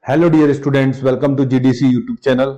Hello dear students, welcome to GDC YouTube channel.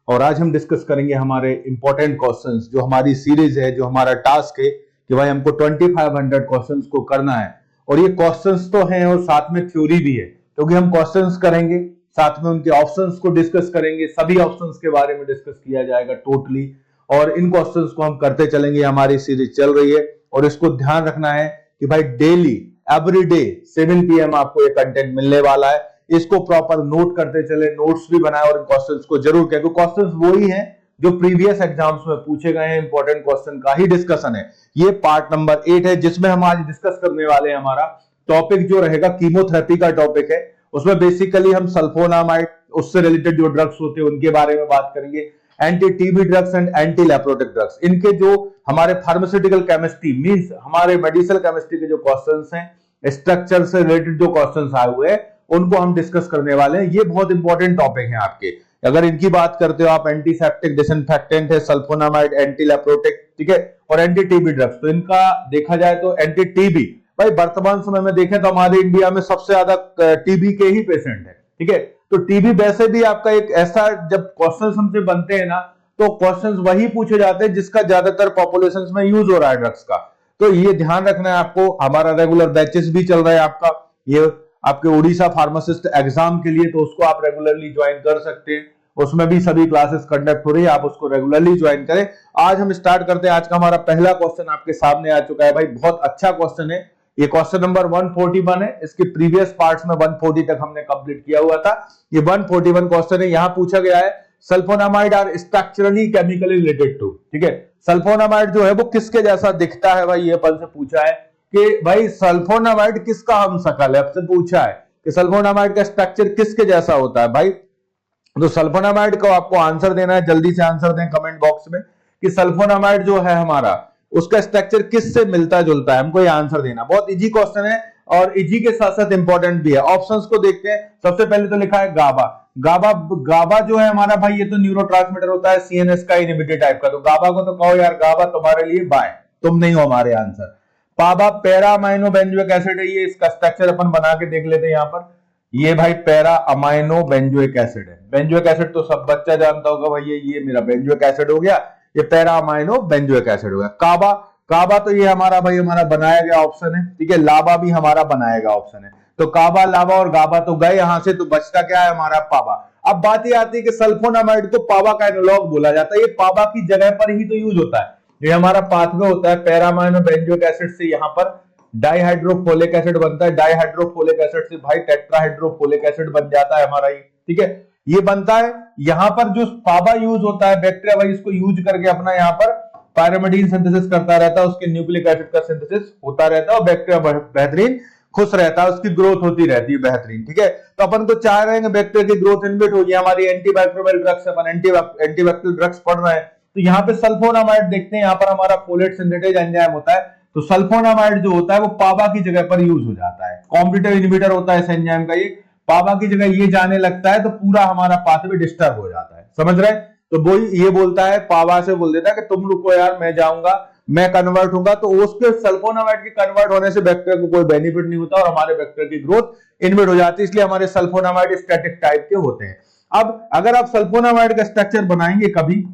और आज हम डिस्कस करेंगे हमारे इंपॉर्टेंट क्वेश्चंस, जो हमारी सीरीज है, जो हमारा टास्क है कि भाई हमको 2500 क्वेश्चंस को करना है। और ये क्वेश्चंस तो हैं और साथ में थ्योरी भी है, क्योंकि हम क्वेश्चंस करेंगे, साथ में उनके ऑप्शंस को डिस्कस करेंगे, सभी ऑप्शंस के बारे में डिस्कस किया जाएगा टोटली। और इन क्वेश्चंस को हम करते चलेंगे, हमारी सीरीज चल रही है। और इसको ध्यान रखना है कि भाई डेली एवरीडे 7 PM आपको ये कंटेंट मिलने वाला है। इसको प्रॉपर नोट करते चले, नोट्स भी बनाए और इन क्वेश्चंस को जरूर करें, क्योंकि क्वेश्चंस वही हैं जो प्रीवियस एग्जाम्स में पूछे गए हैं। इंपॉर्टेंट क्वेश्चन का ही डिस्कशन है। ये पार्ट नंबर 8 है, जिसमें हम आज डिस्कस करने वाले हैं। हमारा टॉपिक जो रहेगा कीमोथेरेपी का टॉपिक है। उसमें बेसिकली हम सल्फोनामाइड, उससे रिलेटेड जो ड्रग्स होते हैं उनके बारे में बात करेंगे। Anti TB drugs and anti leprotic drugs, इनके जो हमारे फार्मास्यूटिकल केमिस्ट्री मींस हमारे मेडिसिनल केमिस्ट्री के जो क्वेश्चंस हैं, स्ट्रक्चर से रिलेटेड जो क्वेश्चंस आए हुए हैं, उनको हम डिस्कस करने वाले हैं। ये बहुत इंपॉर्टेंट टॉपिक है आपके। अगर इनकी बात करते हो आप, एंटीसेप्टिक, डिसइंफेक्टेंट है सल्फोनामाइड, एंटी लेप्रोटिक, ठीक है, और एंटी टीबी ड्रग्स। तो इनका देखा जाए तो एंटी टीबी, भाई वर्तमान समय में देखें तो हमारे इंडिया में सबसे ज्यादा टीबी के ही पेशेंट है, ठीक है। तो टीबी वैसे भी आपका एक ऐसा, जब क्वेश्चंस हमसे बनते हैं ना, तो क्वेश्चंस वही पूछे जाते हैं जिसका ज्यादातर पॉपुलेशन में यूज हो रहा है ड्रग्स का। तो ये ध्यान रखना है आपको। हमारा रेगुलर बैचेस भी चल रहा है आपका, ये आपके उड़ीसा फार्मासिस्ट एग्जाम के लिए, तो उसको आप रेगुलरली ज्वाइन कर सकते हैं। उसमें भी सभी क्लासेस कंडक्ट हो रही है, आप उसको रेगुलरली ज्वाइन करें। आज हम स्टार्ट करते हैं। आज का हमारा पहला क्वेश्चन आपके सामने आ चुका है भाई, बहुत अच्छा क्वेश्चन है। ये क्वेश्चन नंबर 141 है। इसके प्रीवियस पार्ट्स में 140 तक हमने कंप्लीट किया हुआ था। ये 141 क्वेश्चन है। यहां पूछा गया है sulfonamide are structurally chemically related to, ठीक है। सल्फोनामाइड जो है वो किसके जैसा दिखता है भाई, ये अपन से पूछा है कि भाई सल्फोनामाइड किसका हम शकल है। आपसे पूछा है कि सल्फोनामाइड का स्ट्रक्चर किसके जैसा होता है भाई। तो सल्फोनामाइड को आपको आंसर देना है, जल्दी से आंसर दें कमेंट बॉक्स में कि सल्फोनामाइड जो है हमारा, उसका स्ट्रक्चर किससे मिलता जुलता है। हमको ये आंसर देना। बहुत इजी क्वेश्चन है और इजी के साथ साथ इंपॉर्टेंट भी है। ऑप्शंस को देखते हैं। सबसे पहले तो लिखा है गाबा। गाबा, गाबा जो है हमारा भाई, ये तो न्यूरोट्रांसमीटर होता है सीएनएस का इनहिबिटर टाइप का। तो गाबा को तो कहो यार, गाबा तुम्हारे लिए बाय, तुम नहीं हो हमारे answer. PABA para amino benzoic acid है। ये इसका स्ट्रक्चर अपन बना के देख लेते हैं यहां पर। ये भाई पैरा अमाइनो बेंजोइक एसिड है। बेंजोइक एसिड तो सब बच्चा जानता होगा भाई, ये मेरा बेंजोइक एसिड हो गया, ये पैरा अमाइनो बेंजोइक एसिड हो गया। काबा, काबा तो ये हमारा भाई हमारा बनाया गया ऑप्शन है, ठीक है। लाबा भी हमारा बनाया गया ऑप्शन है। तो काबा, लाबा और गाबा तो गए यहां से, तो बचता क्या है हमारा पाबा। अब बात ये आती है कि सल्फोनामाइड को पाबा का एनालॉग बोला जाता है। ये पाबा की जगह पर ही तो यूज होता है। ये हमारा पाथवे होता है पैरा अमाइनो बेंजोइक एसिड से, यहां पर डाइहाइड्रोफोलिक एसिड बनता है। डाइहाइड्रोफोलिक एसिड से भाई टेट्राहाइड्रोफोलिक एसिड बन जाता है हमारा, ये ठीक है, ये बनता है। यहां पर जो पाबा यूज होता है, बैक्टीरिया भाई इसको यूज करके अपना यहां पर पायरिमिडीन सिंथेसिस करता रहता है, उसके न्यूक्लिक एसिड का सिंथेसिस होता रहता है और बैक्टीरिया बेहतरीन खुश रहता है, उसकी ग्रोथ होती रहती है बेहतरीन, ठीक है। तो अपन तो चाह रहे हैं बैक्टीरिया की ग्रोथ इनबिट हो। हमारी एंटीबैक्टीरियल ड्रग्स, अपन एंटीबैक्टीरियल ड्रग्स पढ़ रहे हैं। तो यहाँ पे सल्फोनामाइड देखते हैं, यहाँ पर हमारा फोलेट सिंथेटेज एंजाइम होता है। तो सल्फोनामाइड जो होता है वो पाबा की जगह पर यूज हो जाता है। कॉम्पिटिटिव इनहिबिटर होता है इस एंजाइम का। ये पाबा की जगह ये जाने लगता है तो पूरा हमारा पाथवे डिस्टर्ब हो जाता है, समझ रहे हैं। तो वो ये बोलता है, पाबा से बोल देता है कि तुम रुको यार, मैं जाऊंगा, मैं कन्वर्ट होगा। तो उसके सल्फोनामाइड के कन्वर्ट होने से बैक्टीरिया को कोई बेनिफिट नहीं होता और हमारे बैक्टीरिया की ग्रोथ इनहिबिट हो जाती है। इसलिए हमारे सल्फोनामाइड स्टैटिक टाइप के होते हैं। अब अगर आप सल्फोनामाइड का स्ट्रक्चर बनाएंगे कभी,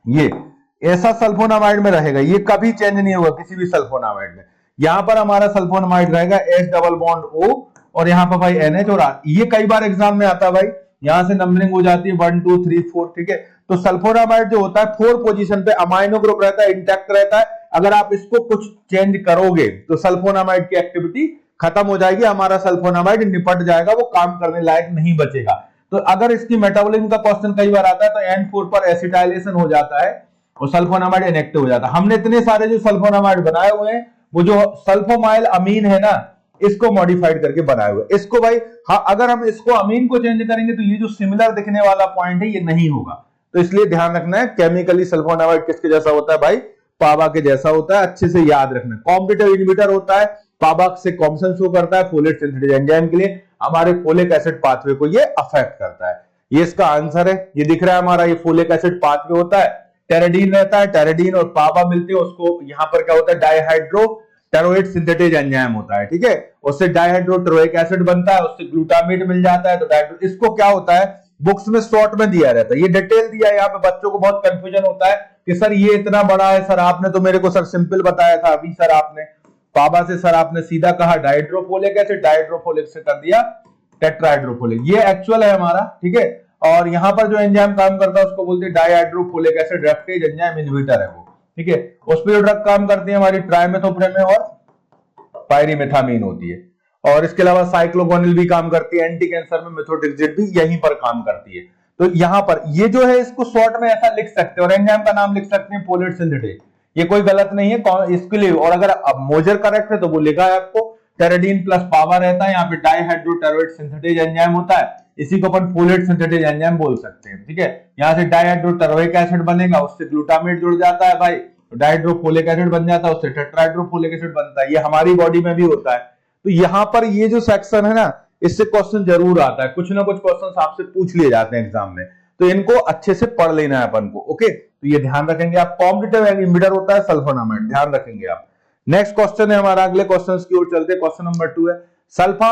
ये ऐसा सल्फोनामाइड में रहेगा, ये कभी चेंज नहीं होगा किसी भी सल्फोनामाइड में। यहां पर हमारा सल्फोनामाइड रहेगा H डबल बॉन्ड O और यहां पर भाई NH और R। ये कई बार एग्जाम में आता है भाई, यहां से नंबरिंग हो जाती है 1 2 3 4, ठीक है। तो सल्फोनामाइड जो होता है 4 पोजीशन पे अमाइनो ग्रुप रहता है, इंटैक्ट रहता है। अगर आप इसको कुछ चेंज करोगे तो सल्फोनामाइड की एक्टिविटी खत्म हो जाएगी, हमारा सल्फोनामाइड निपट जाएगा, वो काम करने लायक नहीं बचेगा। तो अगर इसकी मेटाबॉलिज्म का क्वेश्चन कई बार आता है तो N4 पर एसिटाइलेशन हो जाता है और सल्फोनामाइड इनएक्टिव हो जाता है। हमने इतने सारे जो सल्फोनामाइड बनाए हुए हैं, वो जो सल्फोमाइल अमीन है ना, इसको मॉडिफाइड करके बनाए हुए। इसको भाई हाँ, अगर हम इसको अमीन को चेंज करेंगे तो ये जो सिमिलर दिखने वाला पॉइंट है ये नहीं होगा। तो इसलिए ध्यान रखना है, केमिकली सल्फोनामाइड किसके जैसा होता है भाई, पाबा के जैसा होता है। अच्छे से याद रखना। कॉम्पिटिटिव इनहिबिटर होता है, पाबा से कॉम्बिनेशन शो करता है फोलेट सिंथेटेज एंजाइम के लिए, हमारे फोलिक एसिड पाथवे को ये अफेक्ट करता है। ये इसका आंसर है। ये दिख रहा है हमारा, ये फोलिक एसिड पाथवे होता है, टेरेडीन रहता है, टेरेडीन और पाबा मिलते हैं, उसको यहां पर क्या होता है, डाइहाइड्रो टेरोइड सिंथेटेज एंजाइम होता है, ठीक है। उससे डायहाइड्रोटेरोइक एसिड बनता है, उससे ग्लूटामेट मिल जाता है। तो इसको क्या होता है, बुक्स में शॉर्ट में दिया रहता है, ये डिटेल दिया है। यहाँ पे बच्चों को बहुत कंफ्यूजन होता है कि सर ये इतना बड़ा है, सर आपने तो मेरे को सर सिंपल बताया था अभी, सर आपने पाबा से सर आपने सीधा कहा डायहाइड्रोफोलिक एसिड, डायहाइड्रोफोलिक से कर दिया टेट्राहाइड्रोफोलिक। ये एक्चुअल है हमारा, ठीक है। और यहां पर जो एंजाइम काम करता है उसको बोलते हैं डायहाइड्रोफोलिक एसिड रेडक्टेज एंजाइम इनहिबिटर है वो, ठीक है। उस पर जो ड्रग काम करती है हमारी ट्राइमेथोप्रेमे और पायरिमेथामीन होती है। और इसके अलावा साइक्लोगोनिल भी काम करती है, एंटी कैंसर में मेथोट्रेक्सेट भी यहीं पर काम करती है। तो यहां पर ये जो है इसको शॉर्ट में ऐसा लिख सकते हैं और एंजाइम का नाम लिख सकते हैं फोलेट सिंथेटेज, ये कोई गलत नहीं है इसके लिए। और अगर अब मोजर करेक्ट है तो वो लिखा है आपको टेराडीन प्लस पावर रहता है, यहाँ पे डायहाइड्रोटेरोइड सिंथेटेज एंजाइम होता है, इसी को अपन फोलेट सिंथेटेज एंजाइम बोल सकते हैं, ठीक है। यहाँ से डायहाइड्रोटेरोइक एसिड बनेगा, उससे ग्लूटामेट जुड़ जाता है भाई, डायहाइड्रोफोलिक एसिड बन जाता है, उससे टेट्राहाइड्रोफोलिक एसिड बनता है। ये हमारी बॉडी में भी होता है। तो यहाँ पर ये जो सेक्शन है ना, इससे क्वेश्चन जरूर आता है, कुछ ना कुछ क्वेश्चन आपसे पूछ लिए जाते हैं एग्जाम में, तो इनको अच्छे से पढ़ लेना है अपन को, ओके। तो ये ध्यान रखेंगे आप। कॉम्पिटिटिव इनहिबिटर होता है सल्फोनामाइड, ध्यान रखेंगे आप। नेक्स्ट क्वेश्चन है हमारा, अगले क्वेश्चन की ओर चलते हैं। क्वेश्चन नंबर 2 है sulpha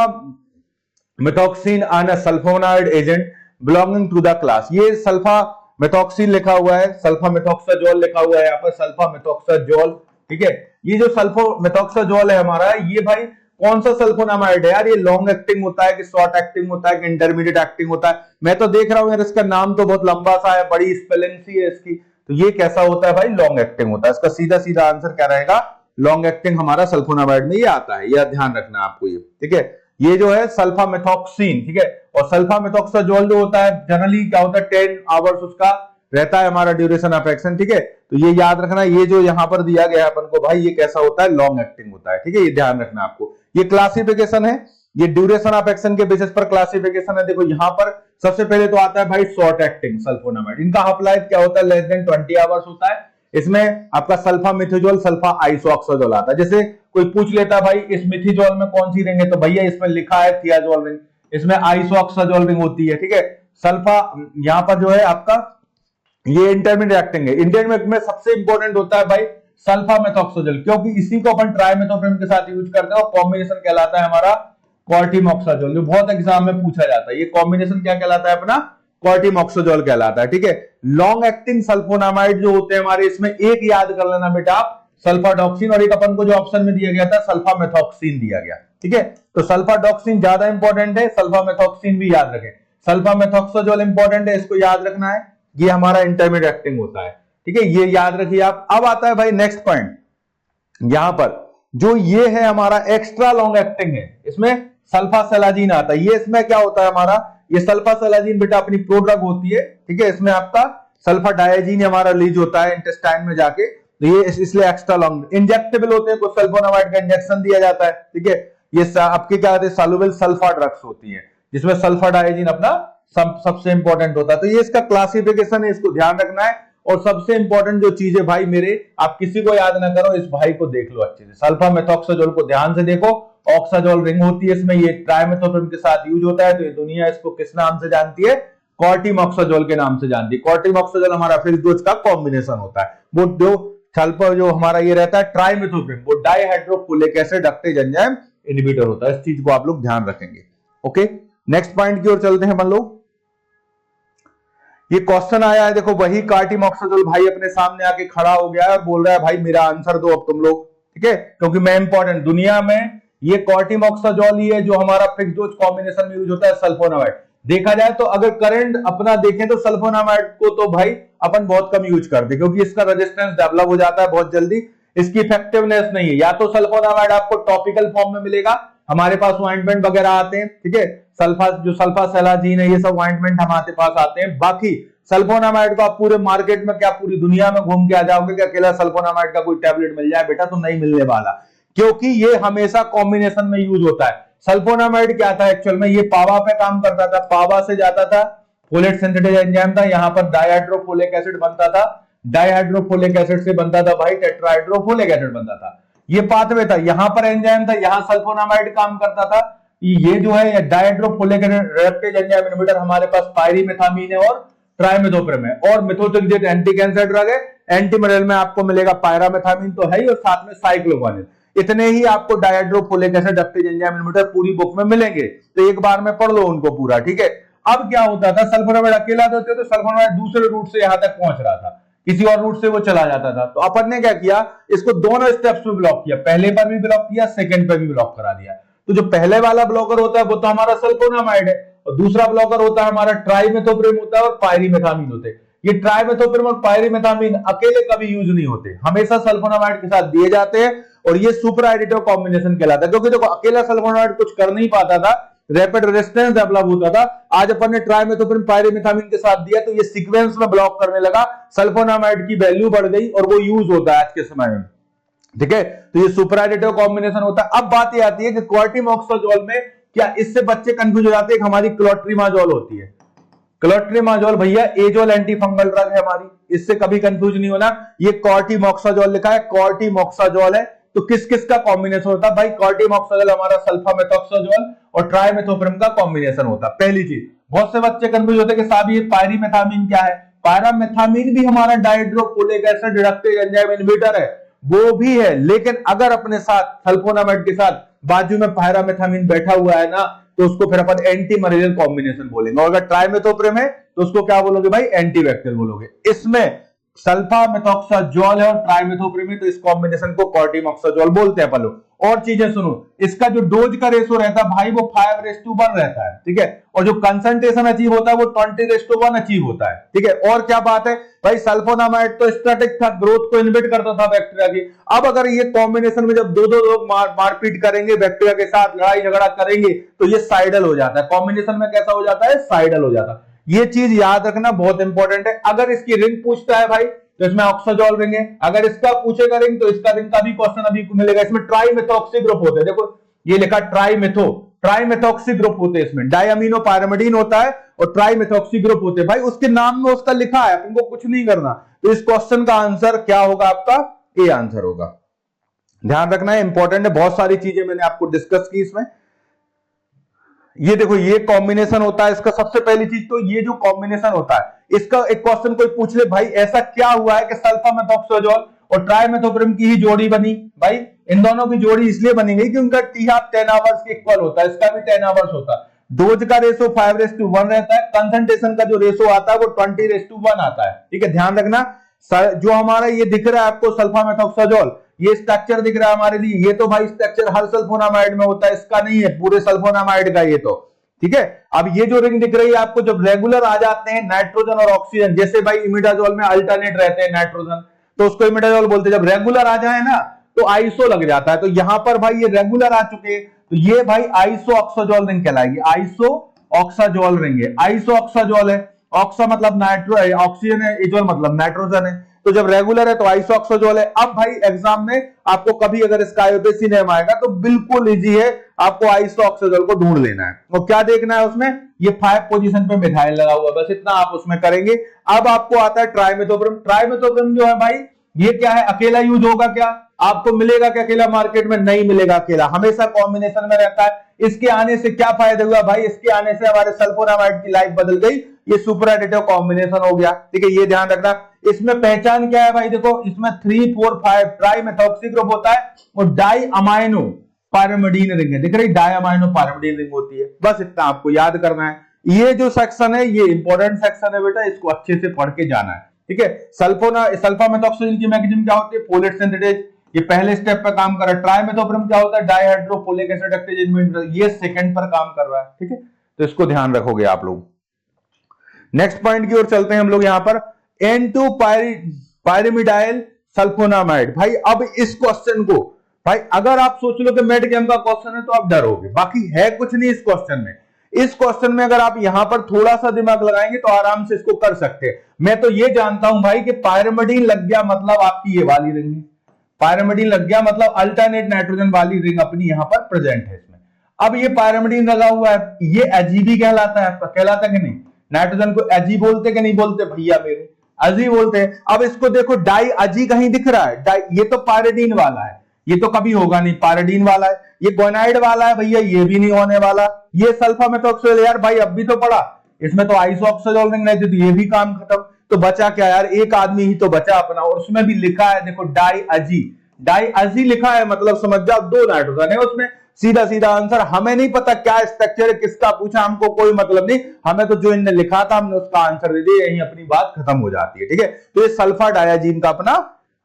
मेथॉक्सीन and a sulfonamide agent belonging to the class. ये सल्फा मेथॉक्सीन लिखा हुआ है, सल्फा मेथॉक्साजोल लिखा हुआ है यहाँ पर, सल्फा मेथॉक्साजोल, ठीक है। ये जो सल्फा मेथॉक्साजोल है हमारा, ये भाई कौन सा सल्फोनामाइड है यार? ये लॉन्ग एक्टिंग होता है कि शॉर्ट एक्टिंग होता है कि इंटरमीडिएट एक्टिंग होता है? मैं तो देख रहा हूं यार इसका नाम तो बहुत लंबा सा है, बड़ी स्पेलिंग सी है इसकी। तो ये कैसा होता है भाई? लॉन्ग एक्टिंग होता है। इसका सीधा सीधा आंसर क्या रहेगा? लॉन्ग एक्टिंग हमारा सल्फोनामाइड में ये आता है, यह ध्यान रखना आपको ये, ठीक है। ये जो है सल्फा मेथॉक्सीन, ठीक है। और सल्फा मेथॉक्साजोल जो होता है जनरली क्या होता है 10 आवर्स उसका रहता है हमारा ड्यूरेशन ऑफ एक्शन, ठीक है। तो ये याद रखना, ये जो यहां पर दिया गया है अपन को भाई, ये कैसा होता है? लॉन्ग एक्टिंग होता है, ठीक है। ये ध्यान रखना आपको। ये क्लासिफिकेशन है, ये ड्यूरेशन ऑफ एक्शन के बेसिस पर क्लासिफिकेशन है। देखो यहां पर सबसे पहले तो आता है भाई शॉर्ट एक्टिंग सल्फोनामाइड। इनका हाफ लाइफ क्या होता है? लेस देन 20 आवर्स होता है। इसमें आपका सल्फा मिथिजोल, सल्फा आइसोऑक्साजोल आता है। जैसे कोई पूछ लेता भाई इस मिथिजोल में कौन सी रिंग है, तो भैया इसमें लिखा है थियाजोल रिंग, इसमें आइसोऑक्साजोल रिंग होती है, ठीक है। सल्फा यहां पर जो है आपका ये इंटरमीडिएट एक्टिंग है। इंटरमीडिएट में सबसे इंपॉर्टेंट होता है भाई सल्फा मेथॉक्साजोल, क्योंकि इसी को अपन ट्राइमेथोप्रेम के साथ यूज करते हैं और कॉम्बिनेशन कहलाता है हमारा क्वार्टिमोक्साजोल, जो बहुत एग्जाम में पूछा जाता है। ये कॉम्बिनेशन क्या कहलाता है अपना? क्वार्टिमोक्साजोल कहलाता है, ठीक है। लॉन्ग एक्टिंग सल्फोनामाइड जो होते हैं हमारे, इसमें एक याद कर लेना बेटा आप, सल्फाडॉक्सिन, और एक अपन को जो ऑप्शन में दिया गया था सल्फा मेथॉक्सिन दिया गया, ठीक है। तो सल्फाडॉक्सिन ज्यादा इंपॉर्टेंट है, सल्फा मेथॉक्सिन भी याद रखें। सल्फा मेथॉक्साजोल इंपॉर्टेंट है, इसको याद रखना है, ये हमारा इंटरमीडिएट एक्टिंग होता है, ठीक है। ये याद रखिए आप। अब आता है भाई नेक्स्ट पॉइंट, यहां पर जो ये है हमारा एक्स्ट्रा लॉन्ग एक्टिंग है, इसमें सल्फासेलाजीन आता है। ये इसमें क्या होता है हमारा? ये सल्फासेलाजीन बेटा अपनी प्रोड्रग होती है, ठीक है। इसमें आपका सल्फा डायजीन हमारा रिलीज होता है इंटेस्टाइन में जाके, तो ये इसलिए एक्स्ट्रा लॉन्ग। इंजेक्टेबल होते हैं, कुछ सल्फोनामाइड का इंजेक्शन दिया जाता है, ठीक है। ये आपके क्या होते हैं? सॉल्युबल सल्फा ड्रग्स होती है, जिसमें सल्फा डायजीन अपना सबसे इंपॉर्टेंट होता है। तो ये इसका क्लासिफिकेशन है, इसको ध्यान रखना है। और सबसे इंपॉर्टेंट जो चीज है भाई मेरे, आप किसी को याद ना करो, इस भाई को देख लो अच्छे से। सल्फा मेथॉक्साजोल को ध्यान से देखो, ऑक्साजोल रिंग होती है इसमें, ये ट्राइमेथोप्रेम के साथ यूज होता है। तो ये दुनिया इसको किस नाम से जानती है? क्वार्टिमोक्साजोल के नाम से जानती है। क्वार्टिमोक्साजोल हमारा फिक्स्ड डोज का कॉम्बिनेशन होता है। वो जो सल्फा जो हमारा ये रहता है ट्राइमेथोप्रेम, वो डायहाइड्रोफोलिक एसिड डक्टेज एंजाइम इनहिबिटर होता है। इस चीज को आप लोग ध्यान रखेंगे, ओके। नेक्स्ट पॉइंट की ओर चलते हैं अपन लोग। ये क्वेश्चन आया है, देखो वही कार्टिमोक्साजोल भाई अपने सामने आके खड़ा हो गया है, बोल रहा है भाई मेरा आंसर दो अब तुम लोग, ठीक है। क्योंकि मैं इंपॉर्टेंट, दुनिया में ये कार्टिमोक्साजोल ही है जो हमारा फिक्स्ड डोज कॉम्बिनेशन में यूज होता है सल्फोनामाइड। देखा जाए तो अगर करंट अपना देखें तो सल्फोनामाइड को तो भाई अपन बहुत कम यूज करते, क्योंकि इसका रेजिस्टेंस डेवलप हो जाता है बहुत जल्दी, इसकी इफेक्टिवनेस नहीं है। या तो सल्फोनामाइड आपको टॉपिकल फॉर्म में मिलेगा, हमारे पास ऑइंटमेंट वगैरह आते हैं, ठीक है। सल्फासेलाजीन है, ये सब ऑइंटमेंट हमारे पास आते हैं। बाकी सल्फोनामाइड को आप पूरे मार्केट में, क्या पूरी दुनिया में घूम के आ जाओगे कि अकेला सल्फोनामाइड का कोई टैबलेट मिल जाए बेटा, तो नहीं मिलने वाला, क्योंकि ये हमेशा कॉम्बिनेशन में यूज होता है। सल्फोनामाइड क्या था एक्चुअल में? ये पावा पे काम करता था, पावा से जाता था, फोलेट सिंथेटेज एंजाइम था, यहां पर डायहाइड्रोफोलिक एसिड बनता था, डायहाइड्रोफोलिक एसिड से बनता था भाई टेट्राहाइड्रोफोलिक एसिड बनता था। ये पाथवे था, यहां पर एंजाइम था, यहां सल्फोनामाइड काम करता था। ये जो है डायहाइड्रोफोलिक रेडक्टेज एंजाइम इनहिबिटर हमारे पास पायरिमेथामीन है और ट्राइमेथोप्रेम है, और मेथोट्रेक्सेट एंटी कैंसर ड्रग है। एंटी मलेरियल में आपको मिलेगा पायरामेथामीन तो है ही, और साथ में साइक्लोगोनिल। इतने ही आपको डायहाइड्रोफोलिक एसिड डक्टेज एंजाइम इनहिबिटर पूरी बुक में मिलेंगे, तो एक बार में पढ़ लो उनको पूरा, ठीक है। अब क्या होता था, सल्फोनामाइड अकेला देते तो सल्फोनामाइड दूसरे रूट से यहां तक पहुंच रहा था, किसी और रूट से वो चला जाता था। तो अपन ने क्या किया, इसको दोनों स्टेप्स में ब्लॉक किया, पहले पर भी ब्लॉक किया, सेकंड पर भी ब्लॉक करा दिया। तो जो पहले वाला ब्लॉकर होता है वो तो हमारा सल्फोनामाइड है, और दूसरा ब्लॉकर होता है हमारा ट्राइमेथोप्रिम होता है और पायरीमेथामीन होते हैं। ये ट्राइमेथोप्रिम और पायरीमेथामीन अकेले कभी यूज नहीं होते, हमेशा सल्फोनामाइड के साथ दिए जाते हैं, और ये सुपर एडिटिव कॉम्बिनेशन कहलाता है। क्योंकि देखो अकेला सल्फोनामाइड कुछ कर नहीं पाता था, रैपिड रेजिस्टेंस डेवलप होता था। आज अपन ने ट्राइमेथोप्रिम पायरीमेथामीन के साथ दिया तो ये सीक्वेंस में ब्लॉक करने लगा, सल्फोनामाइड की वैल्यू बढ़ गई और वो यूज होता है आज के समय में, ठीक है। तो ये सुपर एडिटिव कॉम्बिनेशन होता है। अब बात ये आती है कि क्लोट्रीमोक्साजोल में क्या, इससे बच्चे कंफ्यूज हो जाते हैं, हमारी क्लोट्रीमाजोल होती है। क्लोट्रीमाजोल भैया एजोल एंटी फंगल ड्रग है हमारी, इससे कभी कंफ्यूज नहीं होना। ये कॉर्टिमोक्साजोल लिखा है, कॉर्टिमोक्साजोल है। तो किस किस का कॉम्बिनेशन होता है भाई, कॉर्टिमोक्साजोल हमारा सल्फामेथोक्साजोल और ट्राइमेथोप्रिम का कॉम्बिनेशन होता है। पहली चीज, बहुत से बच्चे कंफ्यूज होते हैं कि साहब ये पायरीमेथामीन क्या है। पायरामेथामीन भी हमारा डायहाइड्रोफोलिक एसिड रिडक्टेज एंजाइम इनहिबिटर है, वो भी है, लेकिन अगर अपने साथ सल्फोनामाइड के साथ बाजू में पायरामेथामीन बैठा हुआ है ना, तो उसको फिर अपन एंटी मलेरियल कॉम्बिनेशन बोलेंगे। और अगर ट्राइमेथोप्रिम है तो उसको क्या बोलोगे भाई, एंटीबैक्टीरियल बोलोगे। इसमें सल्फामेथोक्साजोल है और ट्राइमेथोप्रिम है, तो इस कॉम्बिनेशन को कॉर्टिमोक्साजोल बोलते हैं। पलो और चीजें सुनो, इसका जो डोज का रेशो रहता है भाई वो 5:1 रहता है, ठीक है। और जो कंसंट्रेशन अचीव होता है वो 20:1 अचीव होता है, ठीक है। और क्या बात है भाई, सल्फोनामाइड तो स्टैटिक था, ग्रोथ को इनहिबिट करता था बैक्टीरिया की। अब अगर ये कॉम्बिनेशन में जब दो दो लोग मारपीट करेंगे, बैक्टीरिया के साथ लड़ाई झगड़ा करेंगे, तो ये साइडल हो जाता है। कॉम्बिनेशन में कैसा हो जाता है, साइडल हो जाता है। ये चीज याद रखना बहुत इंपॉर्टेंट है। अगर इसकी रिंग पूछता है भाई तो इसमें ऑक्साजोल रिंग है, अगर इसका पूछेगा रिंग तो इसका रिंग का भी क्वेश्चन अभी मिलेगा। इसमें ट्राइमेथॉक्सी ग्रुप होते हैं, देखो ये लिखा ट्राइमेथॉक्सी ग्रुप होते हैं, इसमें डायअमीनो पायरामिडीन होता है और ट्राइमेथॉक्सी ग्रुप होते हैं। भाई उसके नाम में उसका लिखा है, तुमको कुछ नहीं करना। तो इस क्वेश्चन का आंसर क्या होगा, आपका ए आंसर होगा। ध्यान रखना है, इंपॉर्टेंट है। बहुत सारी चीजें मैंने आपको डिस्कस की इसमें। ये देखो ये कॉम्बिनेशन होता है इसका। सबसे पहली चीज तो ये जो कॉम्बिनेशन होता है इसका, एक क्वेश्चन कोई पूछ ले भाई ऐसा क्या हुआ है कि सल्फामेथोक्साजोल और ट्राइमेथोप्रिम की ही जोड़ी बनी। भाई इन दोनों की जोड़ी इसलिए बनी गई कि उनका टी हाफ 10 आवर्स के इक्वल होता है, इसका भी 10 आवर्स होता है। डोज का रेशो 5:1 रहता है, कंसंट्रेशन का जो रेशो आता है वो 20:1 आता है, ठीक है। ध्यान रखना, जो हमारा ये दिख रहा है आपको सल्फामेथोक्साजोल, ये स्ट्रक्चर दिख रहा है हमारे लिए, ये तो भाई स्ट्रक्चर हर सल्फोनामाइड में होता है, इसका नहीं है, पूरे सल्फोनामाइड का ये तो, ठीक है। अब ये जो रिंग दिख रही है आपको, जब रेगुलर आ जाते हैं नाइट्रोजन और ऑक्सीजन, जैसे भाई इमिडाजोल में अल्टरनेट रहते हैं नाइट्रोजन, तो उसको इमिडाजोल बोलते हैं। जब रेगुलर आ जाए ना तो आइसो लग जाता है। तो यहां पर भाई ये रेगुलर आ चुके हैं, तो ये भाई आइसो ऑक्साजोल रिंग कहलाएगी। आइसो ऑक्साजोल रिंग है, आइसो ऑक्साजोल है, ऑक्सा मतलब नाइट्रो, ऑक्सीजन है, इजोल मतलब नाइट्रोजन है। तो जब रेगुलर है तो आइसोऑक्साजोल है। अब भाई एग्जाम में आपको कभी अगर इसका आईयूपीएसी नेम आएगा तो बिल्कुल इजी है, आपको आइसोऑक्साजोल को ढूंढ लेना है। और क्या देखना है उसमें, ये 5 पोजीशन पे मिथाइल लगा हुआ, बस इतना आप उसमें करेंगे। अब आपको आता है ट्राइमेथोप्रिम। ट्राइमेथोप्रिम जो है भाई ये क्या है, अकेला यूज होगा क्या, आपको मिलेगा क्या अकेला मार्केट में, नहीं मिलेगा अकेला, हमेशा कॉम्बिनेशन में रहता है। इसके आने से क्या फायदा हुआ भाई, इसके आने से हमारे सल्फोनामाइड की लाइफ बदल गई, ये सुपर एडिटिव कॉम्बिनेशन हो गया, ठीक है। ये ध्यान रखना। इसमें पहचान क्या है भाई, देखो इसमें 3, 4, 5 ट्राइमेथॉक्सी ग्रुप होता है और डाई अमाइनो पायरामिडीन रिंग है, दिख रही, डाई अमाइनो पायरामिडीन रिंग होती है। बस इतना आपको याद करना है। ये जो सेक्शन है ये इंपॉर्टेंट सेक्शन है बेटा, इसको अच्छे से पढ़ के जाना है, ठीक है। सल्फामेथोक्साजोल की मैकेनिज्म क्या होती है, फोलेट सिंथेटेज, ये पहले स्टेप पे काम कर रहा है। ट्राइमेथोप्रिम क्या होता है, डायहाइड्रोफोलिक एसिड डक्टेज इनहिबिटर, ये सेकंड पर काम कर रहा है, ठीक है। तो इसको ध्यान रखोगे आप लोग। नेक्स्ट पॉइंट की ओर चलते हैं हम लोग। यहां पर N2 पायरिमिडाइल सल्फोनामाइड। भाई अब इस क्वेश्चन को भाई अगर आप सोच लो कि मेड गेम का क्वेश्चन है तो आप डरोगे, बाकी है कुछ नहीं इस क्वेश्चन में। इस क्वेश्चन में अगर आप यहां पर थोड़ा सा दिमाग लगाएंगे तो आराम से इसको कर सकते हैं। मैं तो ये जानता हूं भाई कि पायरिमिडीन लग गया मतलब आपकी ये वाली रिंग है, पायरिमिडीन लग गया मतलब अल्टरनेट नाइट्रोजन वाली रिंग अपनी यहां पर प्रेजेंट है इसमें। अब ये पायरिमिडीन लगा हुआ है, ये एजीबी कहलाता है आपका, कहलाता कि नहीं। नाइट्रोजन को एजी बोलते कि नहीं बोलते भैया मेरे, अजी बोलते हैं। अब इसको देखो डाई अजी कहीं दिख रहा है, डाई, ये तो पायरिडीन वाला है, ये तो कभी होगा नहीं, पायरिडीन वाला है। ये गोनाइड वाला है भैया, ये भी नहीं होने वाला। ये सल्फामेथोक्साजोल यार भाई अब भी तो पढ़ा, इसमें तो आइसोऑक्साजोल रिंग नहीं थी, तो ये भी काम खत्म। तो बचा क्या यार, एक आदमी ही तो बचा अपना, और उसमें भी लिखा है देखो डाई अजी, डाइअजी लिखा है मतलब समझ जाओ 2 नाइट्रोजन है उसमें, सीधा सीधा आंसर। हमें नहीं पता क्या स्ट्रक्चर है, किसका पूछा, हमको कोई मतलब नहीं, हमें तो जो इनने लिखा था हमने उसका आंसर दे दिया, यही अपनी बात खत्म हो जाती है। ठीक है, तो ये सल्फा डायाजीन का अपना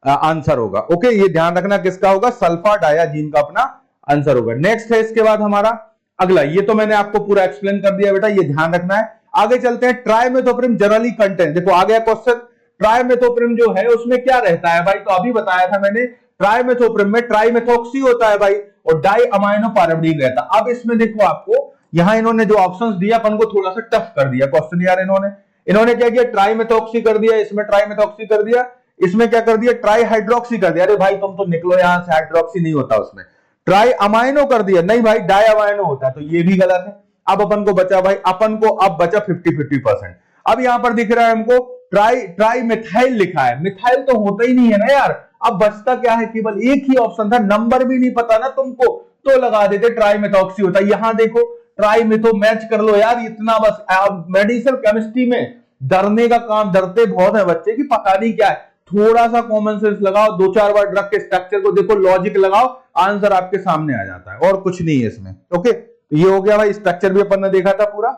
आंसर होगा। ओके, ये ध्यान रखना किसका होगा, सल्फा डायाजीन का अपना आंसर होगा। नेक्स्ट है इसके बाद हमारा अगला, ये तो मैंने आपको पूरा एक्सप्लेन कर दिया बेटा, ये ध्यान रखना है। आगे चलते हैं, ट्राइमेथोप्रिम जनरली कंटेंट, देखो आ गया क्वेश्चन, ट्राइमेथोप्रिम जो है उसमें क्या रहता है भाई, तो अभी बताया था मैंने, ट्राइमेथोप्रिम में ट्राइमेथोक्सी होता है भाई और डाई अमाइनो पायरिमिडीन रहता है। अब इसमें देखो आपको यहां इन्होंने जो ऑप्शंस दिया अपन को थोड़ा सा टफ कर दिया क्वेश्चन यार, इन्होंने क्या किया, ट्राइमेथोक्सी कर दिया, इसमें ट्राइमेथोक्सी कर दिया, इसमें क्या कर दिया, ट्राई हाइड्रोक्सी कर दिया। अरे भाई तुम तो निकलो यहां से, हाइड्रोक्सी नहीं होता उसमें, ट्राई अमाइनो कर दिया, नहीं भाई डाई अमाइनो होता है, तो ये भी गलत है। अब अपन को बचा भाई, अपन को अब बचा 50-50%। अब यहां पर दिख रहा है हमको ट्राई मिथाइल लिखा है, मिथाइल तो होता ही नहीं है ना यार। अब बचता क्या है, केवल एक ही ऑप्शन था, नंबर भी नहीं पता ना तुमको तो लगा देते ट्राई मेथॉक्सी होता है। यहां देखो ट्राई मेथो मैच कर लो यार, इतना बस। अब मेडिसिनल केमिस्ट्री में डरने का काम, डरते बहुत है बच्चे की पता नहीं क्या है, थोड़ा सा कॉमन सेंस लगाओ, 2-4 बार ड्रग के स्ट्रक्चर को देखो, लॉजिक लगाओ, आंसर आपके सामने आ जाता है, और कुछ नहीं है इसमें। ओके, तो ये हो गया भाई, स्ट्रक्चर भी अपन ने देखा था पूरा।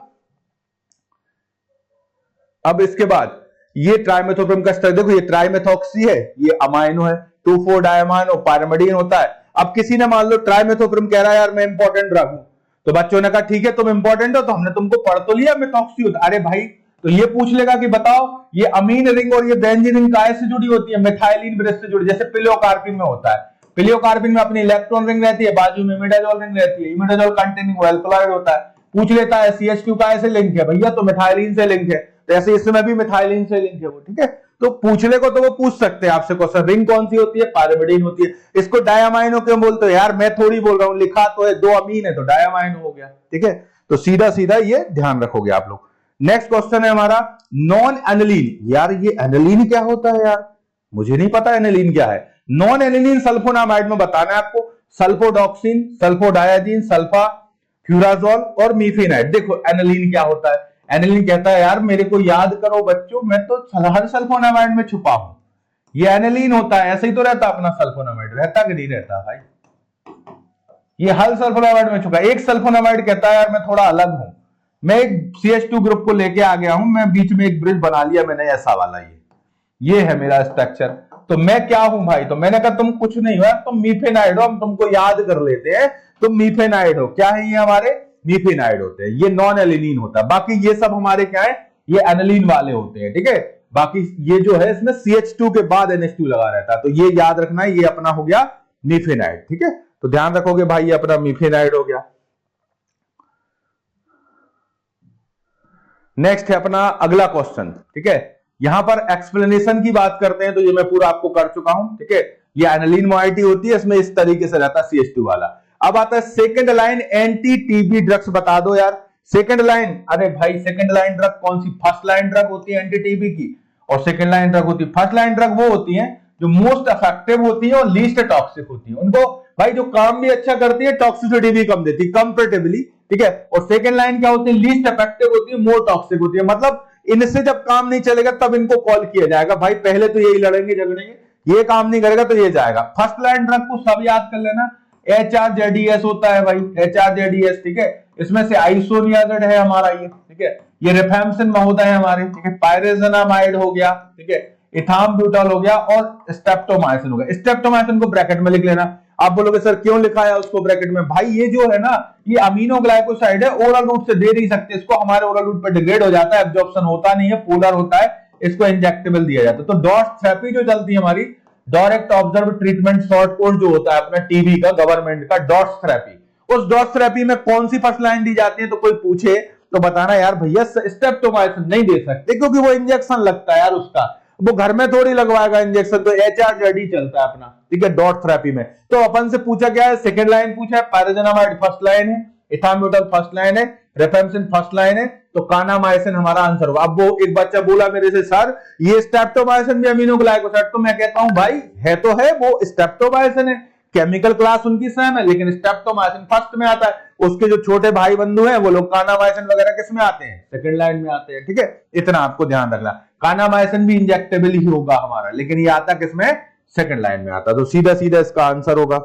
अब इसके बाद ये ट्राइमेथोप्रिम का स्ट्रक्चर देखो, ये ट्राइमेथॉक्सी है, ये अमाइनो है, 2,4 डायमाइनो पायरिमिडीन होता है। अब किसी ने मान लो ट्राइमेथोप्रिम कह रहा है यार मैं इंपॉर्टेंट ड्रग हूं, तो बच्चों ने कहा ठीक है तुम इंपॉर्टेंट हो, तो हमने तुमको पढ़ तो लिया मेथॉक्सी होता। अरे भाई तो ये पूछ लेगा कि बताओ ये अमीन रिंग और ये बेंजीन रिंग काय से जुड़ी होती है, मिथाइलिन ब्रिज से जुड़ी, जैसे पिलियोकार्पिन में होता है। पिलियोकार्पिन में अपनी इलेक्ट्रॉन रिंग रहती है, बाजू में इमिडाजोल रिंग रहती है, इमिडाजोल कंटेनिंग अल्कलॉइड होता है। पूछ लेता है CH2 काय से लिंक है, भैया तो मिथाइलिन से लिंक है, तो ऐसे इसमें भी मिथाइलिन से लिंक है वो। ठीक है, तो पूछने को तो वो पूछ सकते हैं आपसे क्वेश्चन, रिंग कौन सी होती है, पायरिमिडीन होती है। इसको डायमाइनो क्यों बोलते हो यार, मैं थोड़ी बोल रहा हूं, लिखा तो है 2 अमीन है तो डायमाइनो हो गया। ठीक है, तो सीधा सीधा ये ध्यान रखोगे आप लोग। नेक्स्ट क्वेश्चन है हमारा नॉन एनिलीन। यार ये एनिलीन क्या होता है यार, मुझे नहीं पता एनिलीन क्या है। नॉन एनिलीन सल्फोनामाइड में बताना है आपको, सल्फोडॉक्सिन, सल्फोडायाजीन, सल्फा फ्यूराजोल और मीफेनाइड। देखो एनिलीन क्या होता है, एनिलीन कहता है यार मेरे को याद करो बच्चों, मैं तो हर सल्फोनामाइड में छुपा हूं, ये एनिलीन होता है, ऐसे ही तो रहता अपना सल्फोनामाइड, रहता कि नहीं रहता भाई, ये हर सल्फोनामाइड में छुपा। एक सल्फोनामाइड कहता है यार मैं थोड़ा अलग हूं, मैं एक CH2 ग्रुप को लेके आ गया हूं, मैं बीच में एक ब्रिज बना लिया मैंने ऐसा वाला, ये है मेरा स्ट्रक्चर, तो मैं क्या हूं भाई, तो मैंने कहा तुम कुछ नहीं हो, तुम मीथेनाइड हो, हम तुमको याद कर लेते हैं, तुम मीथेनाइड हो। क्या है ये हमारे मीथेनाइड होते हैं, ये नॉन एलिनीन होता है। बाकी ये सब हमारे क्या है, ये एनिलीन वाले होते हैं। ठीक है, बाकी ये जो है इसमें CH2 के बाद NH2 लगा रहता है, तो ये याद रखना है, ये अपना हो गया मीथेनाइड। ठीक है, तो ध्यान रखोगे भाई ये अपना मीथेनाइड हो गया। नेक्स्ट है अपना अगला क्वेश्चन। ठीक है, यहां पर एक्सप्लेनेशन की बात करते हैं, तो ये मैं पूरा आपको कर चुका हूं। ठीक है, ये एनिलीन मोइटी होती है, इसमें इस तरीके से रहता है CH2 वाला। अब आता है second line, anti TB drugs बता दो यार। सेकंड लाइन, अरे भाई सेकंड लाइन ड्रग कौन सी, फर्स्ट लाइन ड्रग होती है एंटी टीबी की, और सेकंड लाइन ड्रग होती है। फर्स्ट लाइन ड्रग वो होती है जो मोस्ट इफेक्टिव होती है और लीस्ट टॉक्सिक होती है, उनको भाई जो काम भी अच्छा करती है, टॉक्सिसिटी भी कम देती है कंपैरेटिवली। ठीक है, और सेकंड लाइन क्या होती है, लीस्ट इफेक्टिव होती है, मोर टॉक्सिक होती है, मतलब इनसे जब काम नहीं चलेगा तब इनको कॉल किया जाएगा। भाई पहले तो यही लड़ेंगे झगड़ेंगे, ये काम नहीं करेगा तो ये जाएगा। फर्स्ट लाइन ड्रग को सब याद कर लेना, HRZDS होता है भाई, HRZDS। ठीक है, इसमें से आइसोनियाजिड है हमारा ये। ठीक है, ये रिफैम्सिन महोदय है हमारे। ठीक है, पायरेजनामाइड हो गया, ठीक है, इथामब्यूटॉल हो गया और स्ट्रेप्टोमाइसिन हो गया। स्ट्रेप्टोमाइसिन को ब्रैकेट में लिख लेना। आप बोलोगे सर क्यों लिखा है उसको ब्रैकेट में, भाई ये जो है ना ये अमीनो ग्लाइकोसाइड है, ओरल रूट से दे नहीं सकते इसको, हमारे ओरल रूट पर डिग्रेड हो जाता है, एब्जॉर्प्शन होता नहीं है, पोलर होता है, इसको इंजेक्टेबल दिया जाता है। तो डॉट्स थेरेपी जो चलती है हमारी, direct observe treatment short course जो होता है अपना टीबी का गवर्नमेंट का, डॉट्स थेरेपी, उस डॉट्स थेरेपी में कौन सी फर्स्ट लाइन दी जाती है, तो कोई पूछे तो बताना यार भैया स्ट्रेप्टोमाइसिन नहीं दे सकते क्योंकि वो इंजेक्शन लगता है यार उसका, वो घर में थोड़ी लगवाएगा इंजेक्शन, तो HRZD चलता है अपना। ठीक है, डॉट थेरेपी में तो अपन से पूछा क्या है, सेकंड लाइन पूछा है, पायरेजनामाइड फर्स्ट लाइन है, इथामब्यूटॉल फर्स्ट लाइन है, रिफैम्सिन फर्स्ट लाइन है, तो कानामाइसिन हमारा आंसर होगा। अब वो एक बच्चा बोला मेरे से सर ये स्ट्रेप्टोमाइसिन भी अमीनो ग्लाइकोसाइड, तो मैं कहता हूं भाई है तो है, वो स्ट्रेप्टोमाइसिन है, केमिकल क्लास उनकी सेम है, लेकिन स्ट्रेप्टोमाइसिन फर्स्ट में आता है, उसके जो छोटे भाई बंधु हैं वो लोग कानामाइसिन वगैरह किस में आते हैं, सेकंड लाइन में आते हैं। ठीक है, इतना आपको ध्यान रखना, कानामाइसिन भी इंजेक्टेबल ही होगा हमारा, लेकिन ये आता किसमें, सेकंड लाइन में आता है। तो सीधा सीधा इसका आंसर होगा।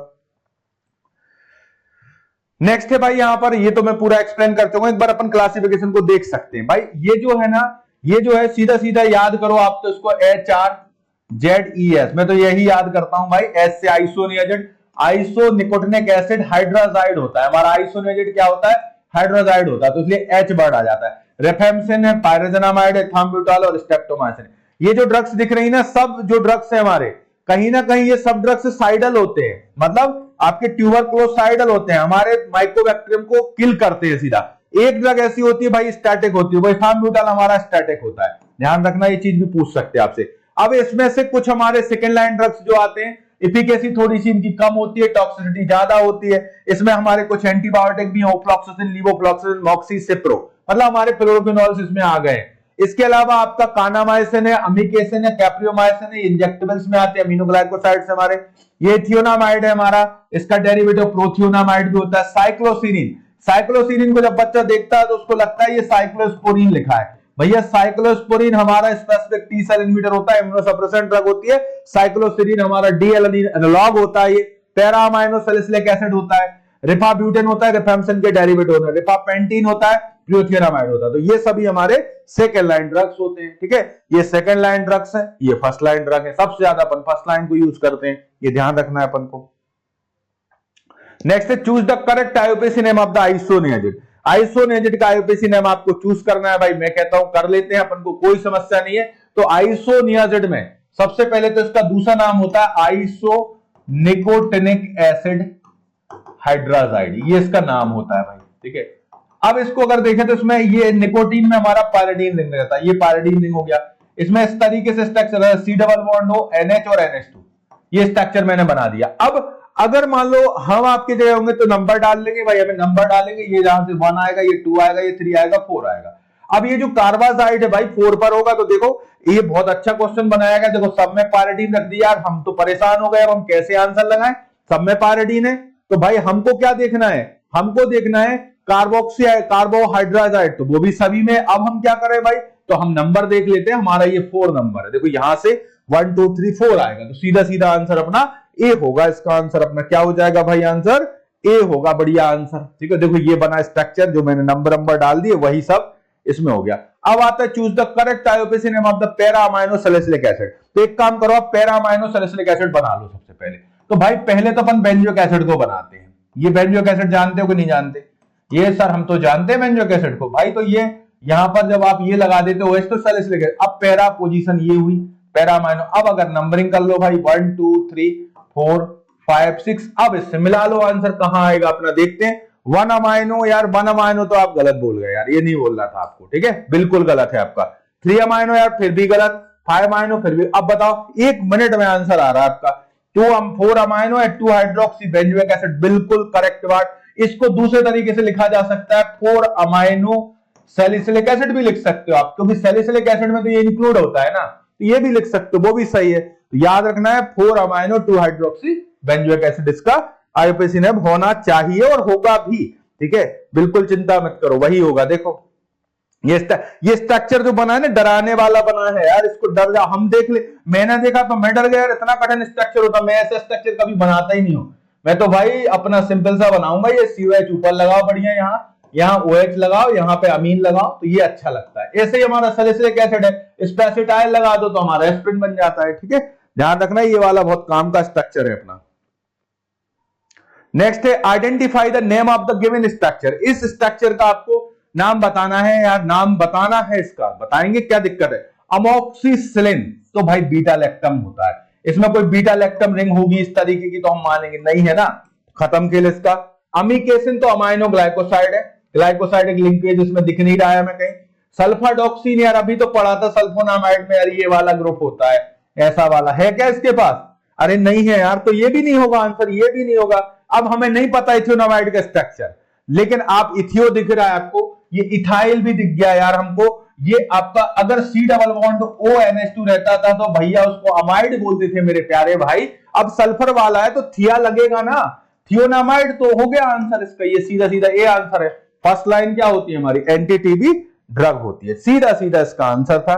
नेक्स्ट है भाई, यहां पर ये तो मैं पूरा एक्सप्लेन कर चुका हूं, एक बार अपन क्लासिफिकेशन को देख सकते हैं। भाई ये जो है ना, ये जो है सीधा सीधा याद करो आप तो इसको HRZES, मैं तो यही याद करता हूं भाई, एस से आइसोनियाजेड, आइसो निकोटिनिक एसिड हाइड्राजाइड होता है हमारा, आइसोनियाजेड क्या होता है, हाइड्राजाइड होता है, तो इसलिए H वर्ड आ जाता है। रेफेम्सिन है, पायरोजेनामाइड है, थाम्ब्यूटाल और स्टेप्टोमाइसिन। ये जो ड्रग्स दिख रही है ना, सब जो ड्रग्स है हमारे, कहीं ना कहीं ये सब ड्रग्स साइडल होते हैं, मतलब आपके ट्यूबरक्लोसाइडल होते हैं, हमारे माइकोबैक्टीरियम को किल करते हैं सीधा। एक ड्रग ऐसी होती है भाई स्टैटिक होती है, वही थाम्ब्यूटाल हमारा स्टैटिक होता है, ध्यान रखना, ये चीज भी पूछ सकते हैं आपसे। अब इसमें से कुछ हमारे सेकेंड लाइन ड्रग्स जो आते हैं, इफिकेसी थोड़ी सी इनकी कम होती है, टॉक्सिसिटी ज्यादा होती है। इसमें हमारे कुछ एंटीबायोटिक भी, ओफ्लॉक्सासिन, लीवोफ्लॉक्सासिन, मॉक्सीसिप्रो, मतलब हमारे फ्लोरोक्विनोल्स इसमें आ गए। इसके अलावा आपका कानामाइसिन है, अमिकेसिन है, कैप्रियोमाइसिन है, इंजेक्टेबल्स में आते हैं, अमीनोग्लाइकोसाइड्स हमारे। ये थियोनामाइड है हमारा, इसका डेरिवेटिव प्रोथियोनामाइड भी होता है। साइक्लोसिनिन, साइक्लोसिनिन को जब बच्चा देखता है तो उसको लगता है ये साइक्लोस्पोरिन लिखा है, भैया साइक्लोस्पोरिन हमारा स्पेसिफिक टी सेल इनहिबिटर होता है, इम्यूनोसप्रेसेंट ड्रग होती है। साइक्लोसिनिन हमारा डीएलएनिन एनालॉग होता है, ये पैरा अमाइनो सैलिसिलिक एसिड होता है। रिफाब्यूटेन होता है, रिफेम्सिन के डेरिवेटिव होता है। रिफापेंटिन होता है, प्रियोथियोनामाइड होता है। तो ये सभी हमारे सेकंड लाइन ड्रग्स होते हैं, ठीक है। ये सेकंड लाइन ड्रग्स है, ये फर्स्ट लाइन ड्रग है। सबसे ज्यादा अपन फर्स्ट लाइन को यूज करते हैं, ये ध्यान रखना है अपन को। नेक्स्ट है choose the correct IUPAC name of the isoniazid. Isoniazid का आईयूपीएसी नेम आपको चूज करना है भाई, मैं कहता हूं कर लेते हैं अपन को, कोई समस्या नहीं है। तो आइसोनियाजेड में सबसे पहले तो इसका दूसरा नाम होता है आइसो निकोटिनिक एसिड हाइड्राजाइड, ये इसका नाम होता है भाई, ठीक है। अब इसको अगर देखें तो इसमें ये निकोटीन में हमारा पायरिडीन रिंग रहता है, ये पायरिडीन रिंग हो गया। इसमें इस तरीके से स्ट्रक्चर है, C डबल बॉन्ड हो, NH और NH2, ये स्ट्रक्चर मैंने बना दिया। अब अगर मान लो हम आपके जगह होंगे तो नंबर डाल लेंगे भाई, हमें नंबर डालेंगे, ये जहां से 1 आएगा, ये 2 आएगा, ये 3 आएगा, 4 आएगा। अब ये जो कार्बाजाइड है भाई 4 पर होगा, तो देखो ये बहुत अच्छा क्वेश्चन बनाया गया। देखो सब में पायरिडीन रख दिया यार, हम तो परेशान हो गए, अब हम कैसे आंसर लगाएं, सब में पायरिडीन है। तो भाई हमको क्या देखना है, हमको देखना है कार्बोक्सी कार्बोहाइड्राजाइड, तो वो भी सभी में। अब हम क्या करें भाई, तो हम नंबर देख लेते हैं, हमारा ये 4 नंबर है, देखो यहां से 1 2 3 4 आएगा, तो सीधा सीधा आंसर अपना ए होगा। इसका आंसर अपना क्या हो जाएगा भाई, आंसर ए होगा, बढ़िया आंसर, ठीक है। देखो ये बना स्ट्रक्चर, जो मैंने नंबर डाल दिए वही सब इसमें हो गया। अब आता है choose the correct IUPAC name of the para amino salicylic acid. तो एक काम करो, आप पैरा अमाइनो सैलिसिलिक एसिड बना लो सबसे पहले। तो भाई पहले तो अपन बेंजोइक एसिड को बनाते हैं। ये बेंजोइक एसिड जानते हो कि नहीं जानते, ये सर हम तो जानते हैं बेंजोइक एसिड को भाई। तो ये यहां पर जब आप ये लगा देते हो OH तो सैलिसिलिक एसिड, अब पैरा पोजीशन ये हुई पैरा अमाइनो। अब अगर नंबरिंग कर लो भाई 1 2 3 4 5 6, अब इससे मिला लो, आंसर कहां आएगा अपना देखते हैं। 1 अमाइनो, यार 1 अमाइनो तो आप गलत बोल गए यार, ये नहीं बोलना था आपको, ठीक है, बिल्कुल गलत है आपका। 3 अमाइनो यार फिर भी गलत, 5 अमाइनो फिर भी। अब बताओ 1 मिनट में आंसर आ रहा है आपका। 4 अमाइनो है, 2 हाइड्रोक्सी बेंजोइक एसिड, बिल्कुल करेक्ट बात। इसको दूसरे तरीके से लिखा जा सकता है 4 अमाइनो सैलिसिलिक एसिड भी लिख सकते हो आप, क्योंकि सैलिसिलिक एसिड में तो ये इंक्लूड होता है ना, तो ये भी लिख सकते हो, वो भी सही है। तो याद रखना है 4 अमाइनो 2 हाइड्रोक्सी बेंजोइक एसिड इसका आईयूपीएसी नेम होना चाहिए और होगा भी, ठीक है, बिल्कुल चिंता मत करो, वही होगा। देखो ये स्ट्रक्चर जो बना है ना, डराने वाला बना है यार, इसको डर जा, हम देख ले, मैंने देखा तो मैं डर गया यार, इतना कठिन स्ट्रक्चर होता, मैं ऐसा स्ट्रक्चर कभी बनाता ही नहीं हूं। मैं तो भाई अपना सिंपल सा बनाऊंगा, ये COH ऊपर लगाओ बढ़िया, यहाँ OH लगाओ, यहाँ पे अमीन लगाओ, तो ये अच्छा लगता है। ऐसे ही हमारा सैलिसिलिक एसिड है, स्पेसिटाइल लगा दो तो हमारा एस्पिरिन बन जाता है, ठीक है, ध्यान रखना, ये वाला बहुत काम का स्ट्रक्चर है अपना। नेक्स्ट है identify the name of the given structure. इस स्ट्रक्चर का आपको नाम बताना है यार, नाम बताना है इसका, बताएंगे क्या दिक्कत है। अमोक्सिसिलिन, तो भाई बीटा लैक्टम होता है, इसमें कोई बीटा लैक्टम रिंग होगी इस तरीके की तो हम मानेंगे नहीं, है ना, खत्म खेल इसका। अमिकेसिन तो अमाइनो ग्लाइकोसाइड है, ग्लाइकोसाइड एक लिंकेज इसमें दिख नहीं रहा है हमें कहीं। सल्फाडॉक्सिन यार अभी तो पढ़ा था सल्फोनामाइड में, यार ये वाला ग्रुप होता है, ऐसा वाला है क्या इसके पास, अरे नहीं है यार, तो ये भी नहीं होगा आंसर, ये भी नहीं होगा। अब हमें नहीं पता इथियोनामाइड का स्ट्रक्चर, लेकिन आप इथियो दिख रहा है आपको, ये इथाइल भी दिख गया यार हमको। ये आपका अगर C डबल बॉन्ड ONH2 रहता था तो भैया उसको अमाइड बोलते थे मेरे प्यारे भाई। अब सल्फर वाला है तो थिया लगेगा ना, थियोनामाइड, तो हो गया आंसर इसका, ये सीधा सीधा ए आंसर है। फर्स्ट लाइन क्या होती है हमारी, एंटी टीबी ड्रग होती है, सीधा सीधा इसका आंसर था।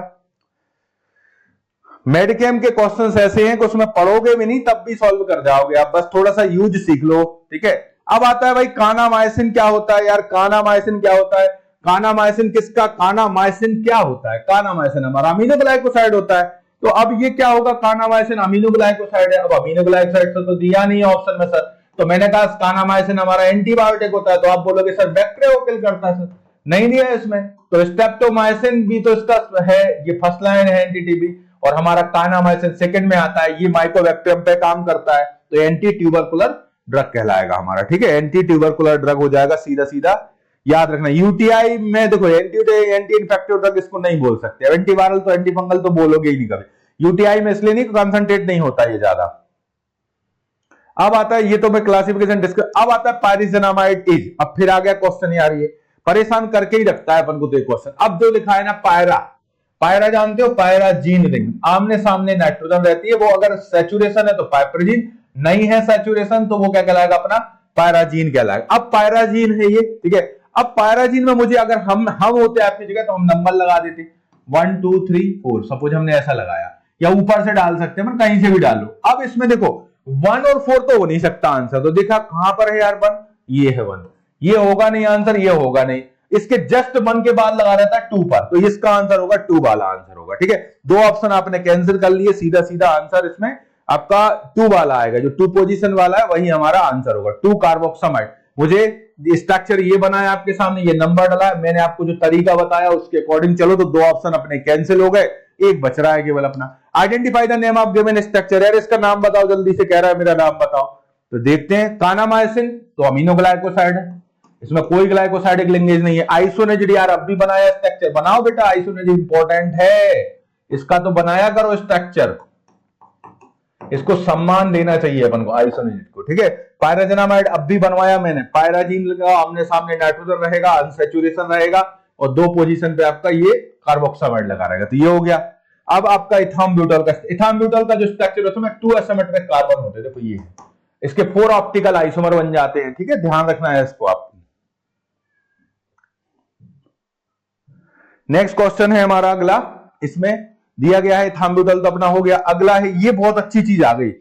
मेडिकेम के क्वेश्चंस ऐसे हैं कि उसमें पढ़ोगे भी नहीं तब भी सॉल्व कर जाओगे आप, बस थोड़ा सा यूज सीख लो, ठीक है। अब आता है भाई कानामाइसिन क्या होता है यार, कानामाइसिन क्या होता है, कानामाइसिन किसका, कानामाइसिन क्या होता है, कानामाइसिन हमारा अमीनोग्लाइकोसाइड होता है। तो अब ये क्या होगा, कानामाइसिन अमीनोग्लाइकोसाइड है। अब अमीनोग्लाइकोसाइड से तो दिया नहीं है ऑप्शन में सर, तो मैंने कहा कानामाइसिन हमारा एंटीबायोटिक होता है, तो आप बोलोगे सर बैक्टीरिया को किल करता है, सर नहीं दिया है इसमें। तो स्ट्रेप्टोमाइसिन भी तो इसका है, ये फर्स्ट लाइन है एंटीटीबी, और हमारा कानामाइसिन सेकंड में आता है, ये माइकोबैक्टीरियम पे काम करता है, तो एंटी ट्यूबरकुलर ड्रग कहलाएगा हमारा, ठीक है, एंटी ट्यूबरकुलर ड्रग हो जाएगा सीधा सीधा, याद रखना। यूटीआई में देखो एंटी इन्फेक्टिव ड्रग इसको नहीं बोल सकते, एंटीवायरल तो एंटी फंगल तो बोलोगे ही नहीं कभी, यूटीआई में इसलिए नहीं कंसंट्रेट नहीं होता ये ज्यादा। अब आता है, ये तो मैं क्लासिफिकेशन डिस्कस, अब आता है पायरिजेनामाइड इज, अब फिर आ गया क्वेश्चन यार, ये परेशान करके ही रखता है अपन को तो ये क्वेश्चन। अब जो लिखा है ना पायरा, पायरा जानते हो, पायराजीन रिंग, आमने सामने नाइट्रोजन रहती है, वो अगर सैचुरेशन है तो पाइपरजीन, नहीं है सैचुरेशन तो वो क्या कहलाएगा अपना पायराजीन कहलाएगा। अब पायराजीन है ये, ठीक है। अब पायराजीन में मुझे अगर हम होते आपकी जगह तो हम नंबर लगा देते 1 2 3 4, सपोज हमने ऐसा लगाया, या ऊपर से डाल सकते हैं, कहीं से भी डालो। अब इसमें देखो 1 और 4 तो हो नहीं सकता आंसर, तो देखा कहां पर है यार 1, ये है 1, ये होगा नहीं आंसर, ये होगा नहीं, इसके जस्ट 1 के बाद लगा रहता है 2 पर, तो इसका आंसर होगा 2 वाला आंसर होगा, ठीक है। दो ऑप्शन आपने कैंसिल कर लिए, सीधा सीधा आंसर इसमें आपका 2 वाला आएगा, जो 2 पोजीशन वाला है वही हमारा आंसर होगा, 2 कार्बोक्सामाइड। मुझे स्ट्रक्चर ये बनाया आपके सामने, ये नंबर डाला, मैंने आपको जो तरीका बताया उसके अकॉर्डिंग चलो, तो 2 ऑप्शन अपने कैंसिल हो गए, एक बच रहा है केवल अपना। Identify the name of given structure, यार इसका नाम बताओ जल्दी से, कह रहा है मेरा नाम बताओ, तो देखते हैं। कानामाइसिन तो अमीनोग्लाइकोसाइड है, इसमें कोई ग्लाइकोसाइडिक लिंकेज नहीं है। आइसोनेजिड यार अब भी बनाया स्ट्रक्चर, बनाओ बेटा, आइसोनेजिड इंपॉर्टेंट है, इसका तो बनाया करो स्ट्रक्चर, इसको सम्मान देना चाहिए अपन को आइसोनेजिड को, ठीक है। पायराजेनामाइड अब भी बनवाया मैंने, पायराजीन लगा, आमने सामने नाइट्रोजन रहेगा, अनसैचुरेशन रहेगा, और 2 पोजीशन पे आपका ये कार्बोक्सामाइड लगा रहेगा, तो ये हो गया। अब आपका इथाम्ब्यूटल का जो स्ट्रक्चर है उसमें 2 एसिमेट्रिक कार्बन होते हैं, देखो ये है, इसके 4 ऑप्टिकल आइसोमर बन जाते हैं, ठीक है, ध्यान रखना है इसको आप। नेक्स्ट क्वेश्चन है हमारा अगला, इसमें दिया गया है इथाम्ब्यूटल तो अपना हो गया। अगला है, ये बहुत अच्छी चीज आ गई,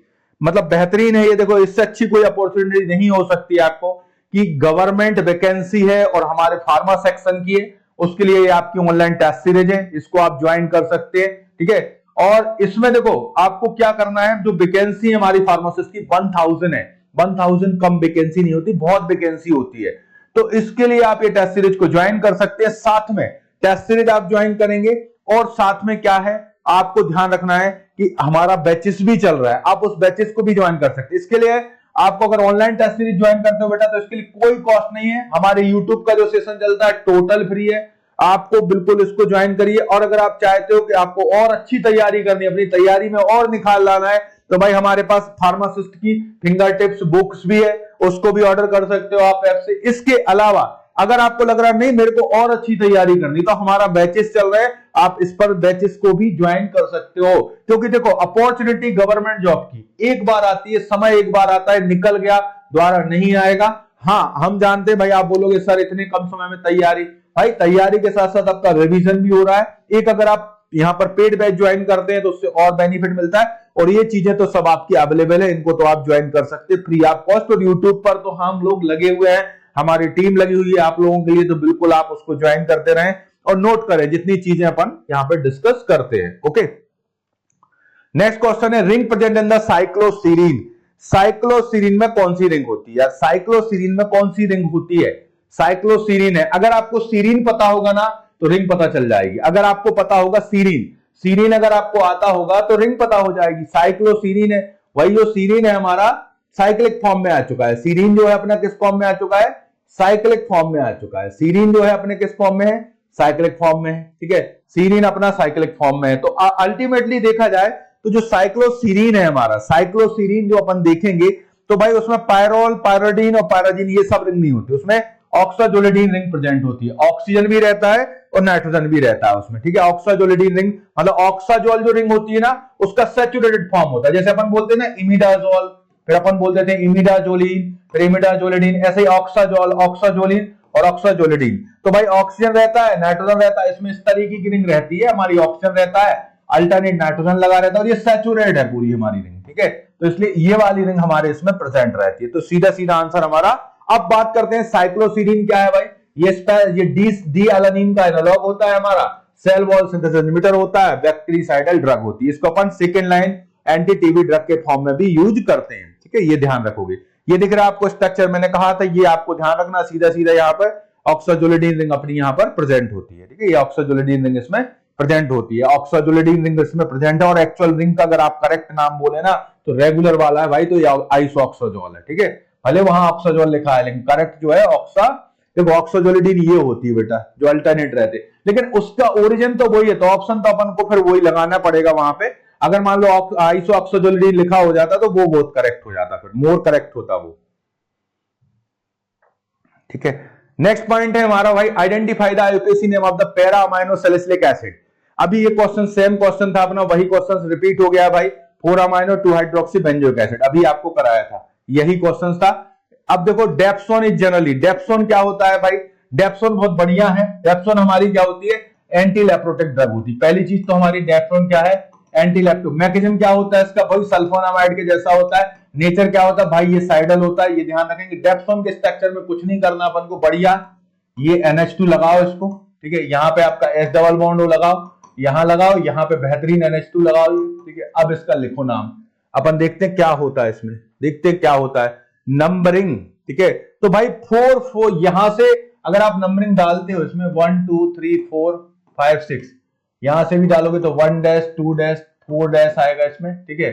मतलब बेहतरीन है ये, देखो इससे अच्छी कोई अपॉर्चुनिटी नहीं हो सकती आपको, कि गवर्नमेंट वैकेंसी है और हमारे फार्मा सेक्शन की है, उसके लिए ये आपकी ऑनलाइन टेस्ट सीरीज है, इसको आप ज्वाइन कर सकते हैं, ठीक है। और इसमें देखो आपको क्या करना है, जो वैकेंसी हमारी फार्मासिस्ट की 1000 है, 1000 कम वैकेंसी नहीं होती, बहुत वैकेंसी होती है, तो इसके लिए आप ये टेस्ट सीरीज को ज्वाइन कर सकते हैं। साथ में टेस्ट सीरीज आप ज्वाइन करेंगे, और साथ में क्या है आपको ध्यान रखना है कि हमारा बैचेस भी चल रहा है, आप उस बैचेस को भी ज्वाइन कर सकते हैं। इसके लिए आपको अगर ऑनलाइन टेस्ट सीरीज ज्वाइन करते हो बेटा, तो इसके लिए कोई कॉस्ट नहीं है, हमारे यूट्यूब का जो सेशन चलता है टोटल फ्री है, आपको बिल्कुल इसको ज्वाइन करिए। और अगर आप चाहते हो कि आपको और अच्छी तैयारी करनी है, अपनी तैयारी में और निखार लाना है, तो भाई हमारे पास फार्मासिस्ट की फिंगर टिप्स बुक्स भी है, उसको भी ऑर्डर कर सकते हो आप ऐप से। इसके अलावा अगर आपको लग रहा है नहीं मेरे को और अच्छी तैयारी करनी, तो हमारा बैचेस चल रहे हैं, आप इस पर बैचेस को भी ज्वाइन कर सकते हो, क्योंकि देखो अपॉर्चुनिटी गवर्नमेंट जॉब की एक बार आती है, समय एक बार आता है, निकल गया, दोबारा नहीं आएगा। हाँ हम जानते हैं भाई, आप बोलोगे सर इतने कम समय में तैयारी, भाई तैयारी के साथ साथ आपका रिवीजन भी हो रहा है। एक अगर आप यहाँ पर पेड बैच ज्वाइन करते हैं तो उससे और बेनिफिट मिलता है, और ये चीजें तो सब आपकी अवेलेबल है, इनको तो आप ज्वाइन कर सकते हैं फ्री ऑफ कॉस्ट। और यूट्यूब पर तो हम लोग लगे हुए हैं, हमारी टीम लगी हुई है आप लोगों के लिए, तो बिल्कुल आप उसको ज्वाइन करते रहें और नोट करें जितनी चीजें अपन यहां पे डिस्कस करते हैं। ओके, नेक्स्ट क्वेश्चन है, रिंग प्रेजेंट इन द साइक्लोसीरीन, साइक्लोसीरीन में कौन सी रिंग होती है? साइक्लोसीरीन में कौन सी रिंग होती है? साइक्लोसीरीन है। अगर आपको सीरीन पता होगा ना तो रिंग पता चल जाएगी, अगर आपको पता होगा सीरीन, सीरीन अगर आपको आता होगा तो रिंग पता हो जाएगी। साइक्लोसीरीन है, वही जो सीरीन है हमारा साइक्लिक फॉर्म में आ चुका है। सीरीन जो है अपना किस फॉर्म में आ चुका है? साइक्लिक फॉर्म में आ चुका है। सीरीन जो है अपने किस फॉर्म में है? साइक्लिक फॉर्म में है, ठीक है। सीरीन अपना साइक्लिक फॉर्म में है। तो अल्टीमेटली देखा जाए तो जो साइक्लोसीरीन है हमारा, साइक्लोसीरीन जो अपन देखेंगे तो भाई उसमें पायरोल, पायरोडीन और पायराजीन ये सब रिंग नहीं होती, उसमें ऑक्साजोलिडीन रिंग प्रेजेंट होती है। ऑक्सीजन भी रहता है और नाइट्रोजन भी रहता है उसमें, ठीक है। ऑक्साजोलिडीन रिंग मतलब ऑक्साजोल जो रिंग होती है ना उसका सैचुरेटेड फॉर्म होता है, जैसे अपन बोलते हैं ना इमिडाजोल, फिर अपन बोल देते हैं इमिडाजोलिन, फिर इमिडाजोलिडीन, ऐसे ही ऑक्साजोल, ऑक्साजोलिन और ऑक्साजोलिडीन। तो भाई ऑक्सीजन रहता है, नाइट्रोजन रहता है, इसमें इस तरीके की रिंग रहती है हमारी, ऑक्सीजन रहता है अल्टरनेट नाइट्रोजन लगा रहता है, और ये सैचुरेट है पूरी हमारी रिंग, ठीक है। तो इसलिए ये वाली रिंग हमारे इसमें प्रेजेंट रहती है। तो सीधा सीधा आंसर हमारा। अब बात करते हैं साइक्लोसीरीन क्या है भाई। ये डी एलानिन का एनालॉग होता है हमारा, सेल वॉल सिंथेसिस इनहिबिटर होता है, बैक्टीरिसाइडल ड्रग होती है। इसको अपन second line anti TB drug के फॉर्म में भी यूज करते हैं, ठीक है। ये ध्यान रखोगे। ये दिख रहा है आपको स्ट्रक्चर, मैंने कहा था ये आपको ध्यान रखना। सीधा सीधा यहाँ पर ऑक्साजोलिडीन रिंग अपनी यहाँ पर प्रेजेंट होती है, ठीक है। ये ऑक्साजोलिडीन रिंग इसमें प्रेजेंट होती है, ऑक्साजोलिडीन रिंग इसमें प्रेजेंट है। और एक्चुअल रिंग का अगर आप करेक्ट नाम बोले ना तो रेगुलर वाला है भाई, तो ये आइसोऑक्साजोल है, ठीक है। भले वहां ऑक्साजोल लिखा है लेकिन करेक्ट जो है देखो ऑक्साजोलिडीन ये होती है बेटा, जो अल्टरनेट रहते, लेकिन उसका ओरिजिन तो वही है। तो ऑप्शन तो अपन को फिर वही लगाना पड़ेगा वहां पे। अगर मान लो आइसोऑक्साजोलिडीन लिखा हो जाता तो वो बहुत करेक्ट हो जाता, फिर मोर करेक्ट होता वो, ठीक है। नेक्स्ट पॉइंट है हमारा भाई, identify the IUPAC name of the para amino salicylic acid. अभी ये क्वेश्चन सेम क्वेश्चन था अपना, वही क्वेश्चन रिपीट हो गया भाई। 4 अमाइनो 2 हाइड्रोक्सी बेंजोइक एसिड, अभी आपको कराया था, यही क्वेश्चन था। अब देखो डेप्सोन इज जनरली, डेप्सोन क्या होता है भाई। डेप्सोन बहुत बढ़िया है। डेप्सोन हमारी क्या होती है, एंटी लेप्रोटिक ड्रग होती है। पहली चीज तो हमारी डेप्सोन क्या है, एंटी लेप्टो। मैकेनिज्म क्या होता है इसका भाई, सल्फोनामाइड के जैसा होता है। नेचर क्या होता है भाई, ये साइडल होता है, ये ध्यान रखेंगे। डेप्सोन के स्ट्रक्चर में कुछ नहीं करना अपन को, बढ़िया ये NH2 लगाओ इसको, ठीक है। यहाँ पे आपका S डबल बॉन्ड लगाओ, यहां लगाओ, यहाँ पे बेहतरीन NH2 लगाओ, ठीक है। अब इसका लिखो नाम, अपन देखते हैं क्या होता है इसमें, देखते हैं क्या होता है। नंबरिंग, ठीक है। तो भाई 4 यहां से अगर आप नंबरिंग डालते हो इसमें 1 2 3 4 5 6, यहां से भी डालोगे तो 1 डैश 2 डैश 4 डैश आएगा इसमें, ठीक है।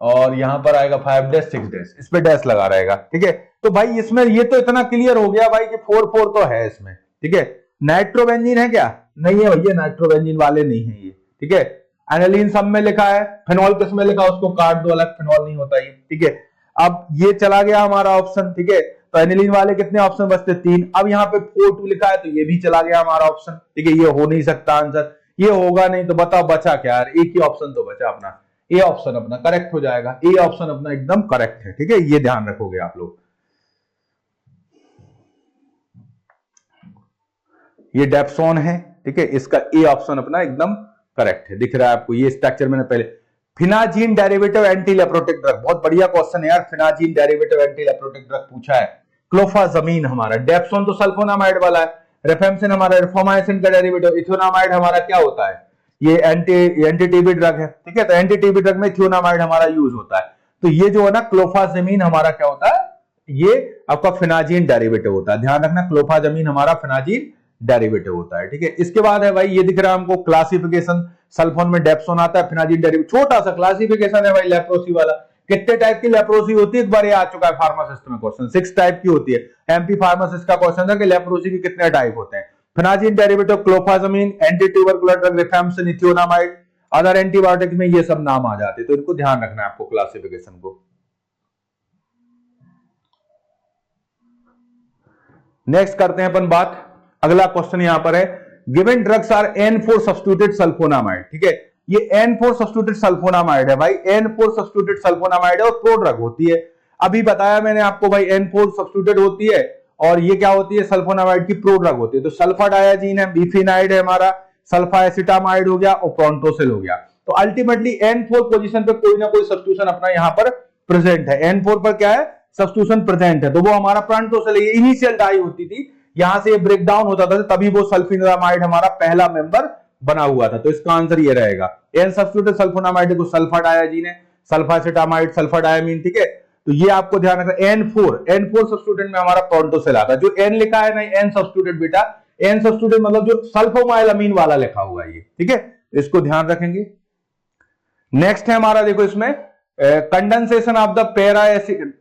और यहां पर आएगा 5 डैश 6 डैश, इस पे डैश लगा रहेगा, ठीक है। तो भाई इसमें ये तो इतना क्लियर हो गया भाई कि 4 तो है इसमें, ठीक है। नाइट्रोबेंजीन है क्या, नहीं है भैया, नाइट्रोबेंजीन वाले नहीं है ये, ठीक है। एनालिन सब में लिखा है, फिनॉल किस में लिखा, उसको काट दो अलग, फिनॉल नहीं होता ये, ठीक है। अब ये चला गया हमारा ऑप्शन, ठीक है। तो एनिलीन वाले कितने ऑप्शन बचते, 3। अब यहाँ पे 4 2 लिखा है तो ये भी चला गया हमारा ऑप्शन, ठीक है। ये हो नहीं सकता आंसर, ये होगा नहीं। तो बताओ बचा क्या यार, एक ही ऑप्शन तो बचा अपना, ए ऑप्शन अपना करेक्ट हो जाएगा। ए ऑप्शन अपना एकदम करेक्ट है, ठीक है। ये ध्यान रखोगे आप लोग। ये डेप्सोन है, ठीक है। इसका ए ऑप्शन अपना एकदम करेक्ट है, दिख रहा है आपको। ये स्ट्रक्चर मैंने पहले, फिनाजीन डेरिवेटिव एंटी लेप्रोटिक ड्रग, बहुत बढ़िया क्वेश्चन है यार। फिनाजीन डेरिवेटिव एंटी लेप्रोटिक ड्रग पूछा है। क्लोफाजमीन हमारा, डेप्सोन तो सल्फोनामाइड वाला है, रिफेम्सिन हमारा रिफोमाइसिन का डेरिवेटिव, इथोनामाइड हमारा क्या होता है, ये एंटी टीबी ड्रग है, ठीक है। तो एंटी टीबी ड्रग में इथोनामाइड हमारा यूज होता है। तो ये जो है ना क्लोफाजमीन हमारा क्या होता है, ये आपका फिनाजीन डेरिवेटिव होता है, ध्यान रखना। क्लोफाजमीन हमारा फिनाजीन डेरिवेटिव होता है, ठीक है। इसके बाद है भाई, ये दिख रहा है हमको क्लासिफिकेशन, सल्फोन में डेप्सोन आता है, फिनाजीन डेरिवेटिव, छोटा सा क्लासिफिकेशन है भाई। लेप्रोसी वाला, कितने टाइप की लेप्रोसी होती है, एक बार ये आ चुका है फार्मासिस्ट में क्वेश्चन, 6 टाइप की होती है। एमपी फार्मासिस्ट का क्वेश्चन था कि लेप्रोसी के कितने टाइप होते हैं। Phenazine derivative, clofazimine, anti tubercular drug rifampicin, ethionamide, other antibiotics में ये सब नाम आ जाते हैं। तो इनको ध्यान रखना है आपको क्लासिफिकेशन को। नेक्स्ट करते हैं अपन बात, अगला क्वेश्चन यहां पर है, given drugs are N4 substituted sulfonamide, ठीक है। ये N4 सब्स्टिट्यूटेड सल्फोनामाइड है भाई, N4 सब्स्टिट्यूटेड सल्फोनामाइड है और प्रो ड्रग होती है। अभी बताया मैंने आपको भाई, N4 सब्स्टिट्यूटेड होती है और ये क्या होती है, सल्फोनामाइड की प्रो ड्रग होती है। तो सल्फा डायाजीन है, बीफिनाइड है हमारा, सल्फा एसिटामाइड हो गया और प्रोंटोसिल हो गया। तो अल्टीमेटली N4 पोजीशन पे कोई ना कोई सब्स्टिट्यूशन अपना यहां पर प्रेजेंट है। N4 पर क्या है, सब्स्टिट्यूशन प्रेजेंट है, तो वो हमारा प्रोंटोसिल है। ये इनिशियल डाई होती थी, यहां से ये ब्रेक डाउन होता था, तभी वो सल्फिनामाइड हमारा पहला मेंबर बना हुआ था। तो इसका आंसर ये रहेगा, एन सब्स्टिट्यूटेड सल्फोनामाइड को सल्फा डायाजीन है, सल्फा एसिटामाइड, सल्फा डायमीन, ठीक है। तो ये आपको ध्यान रखना, N4 सब्स्टिट्यूटेंट में हमारा प्रोंटोसिल आता है। जो N लिखा है ना, N सब्स्टिट्यूटेड बेटा, N सब्स्टिट्यूटेड मतलब जो सल्फोमाइलामीन वाला लिखा हुआ है ये, ठीक है। इसको ध्यान रखेंगे। नेक्स्ट है हमारा, देखो इसमें condensation of the para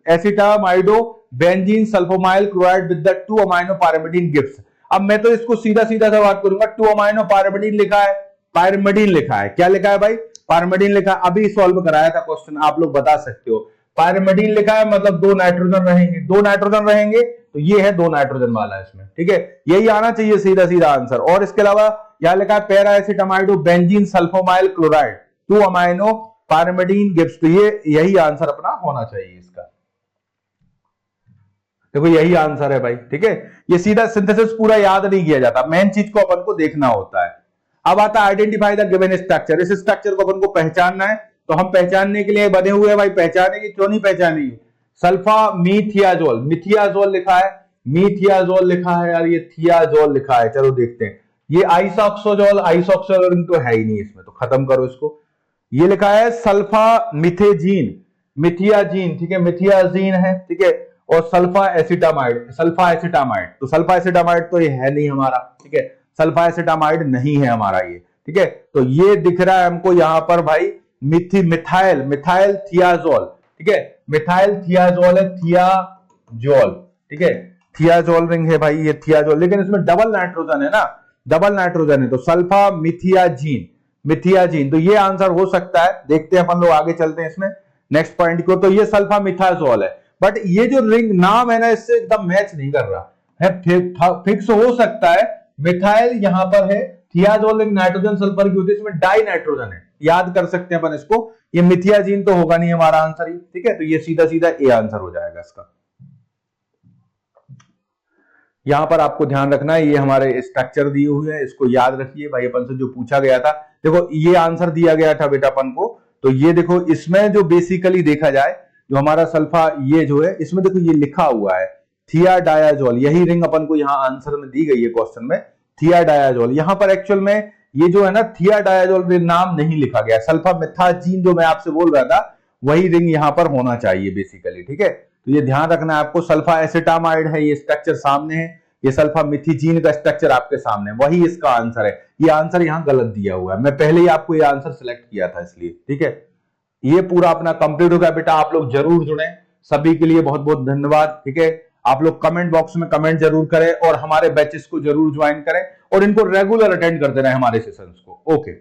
acetamido benzene sulfonyl chloride with the 2 amino pyrimidine gives. अब मैं तो इसको सीधा सीधा सा बात करूंगा, 2 अमाइनो पायरिमिडीन लिखा है, पायरिमिडीन लिखा है, क्या लिखा है भाई, पायरिमिडीन लिखा है। अभी सॉल्व कराया था क्वेश्चन, आप लोग बता सकते हो। पायरिमिडीन लिखा है मतलब 2 नाइट्रोजन रहेंगे, 2 नाइट्रोजन रहेंगे, तो ये है 2 नाइट्रोजन वाला इसमें, ठीक है। यही आना चाहिए सीधा सीधा आंसर। और इसके अलावा यहां लिखा है para acetamido benzene sulfonyl chloride 2 amino pyrimidine gives, तो ये यही आंसर अपना होना चाहिए इसका। देखो यही आंसर है भाई, ठीक है। ये सीधा सिंथेसिस पूरा याद नहीं किया जाता, मेन चीज को अपन को देखना होता है। अब आता है आइडेंटिफाई द गिवन स्ट्रक्चर। इस स्ट्रक्चर को अपन को पहचानना है, तो हम पहचानने के लिए बने हुए हैं भाई, पहचानेंगे क्यों नहीं पहचानेंगे। सल्फा मीथियाजोल, मिथियाजोल लिखा है, मीथियाजोल लिखा है यार, ये थियाजोल लिखा है, चलो देखते हैं। ये आइसोक्सोजोल, आइसोक्सोजोल तो है ही नहीं इसमें, तो खत्म करो इसको। ये लिखा है सल्फा मिथेजीन, मिथियाजीन, ठीक है, मिथियाजीन है, ठीक है, और सल्फा एसिटामाइड, सल्फा एसिटामाइड, तो सल्फा एसिटामाइड तो ये है नहीं हमारा, ठीक है, सल्फा एसिटामाइड नहीं है हमारा ये, ठीक है। तो ये दिख रहा है हमको यहां पर भाई मिथाइल, मिथाइल थियाजोल, ठीक है, मिथाइल थियाजोल है, थियाजोल, ठीक है, थियाजोल रिंग है भाई ये थियाजोल, लेकिन इसमें डबल नाइट्रोजन है ना, डबल नाइट्रोजन है, तो सल्फा मिथियाजीन, मिथियाजीन, तो ये आंसर हो सकता है। देखते हैं अपन लोग आगे चलते हैं इसमें नेक्स्ट पॉइंट को। तो ये सल्फा मिथाजोल है, बट ये जो रिंग नाम है ना इससे एकदम मैच नहीं कर रहा है, फिक्स हो सकता है मिथाइल यहां पर है, थियाजोल रिंग नाइट्रोजन सल्फर की होती है, इसमें डाई नाइट्रोजन है, याद कर सकते हैं अपन इसको। ये मिथियाजीन तो होगा नहीं हमारा आंसर ही, ठीक है, तो ये सीधा सीधा ए आंसर हो जाएगा इसका। यहां पर आपको ध्यान रखना है, ये हमारे स्ट्रक्चर दिए हुए हैं, इसको याद रखिए भाई। अपन से जो पूछा गया था, देखो ये आंसर दिया गया था बेटा अपन को, तो ये देखो इसमें जो बेसिकली देखा जाए जो हमारा सल्फा ये जो है, इसमें देखो ये लिखा हुआ है थियाडायाजोल, यही रिंग अपन को यहां आंसर में दी गई है क्वेश्चन में, थियाडायाजोल। यहां पर एक्चुअल में ये जो है ना थियाडायाजोल नाम नहीं लिखा गया, सल्फा मिथाजीन जो मैं आपसे बोल रहा था वही रिंग यहां पर होना चाहिए बेसिकली, ठीक है। तो ये ध्यान रखना है आपको, सल्फा एसिटामाइड है, ये स्ट्रक्चर सामने है, ये सल्फा मिथिजीन का स्ट्रक्चर आपके सामने, वही इसका आंसर है। ये आंसर यहां गलत दिया हुआ है, मैं पहले ही आपको ये आंसर सिलेक्ट किया था इसलिए, ठीक है। ये पूरा अपना कंप्लीट हो गया बेटा, आप लोग जरूर जुड़े, सभी के लिए बहुत बहुत धन्यवाद, ठीक है। आप लोग कमेंट बॉक्स में कमेंट जरूर करें और हमारे बैचेस को जरूर ज्वाइन करें और इनको रेगुलर अटेंड करते रहे हमारे सेशंस को। ओके।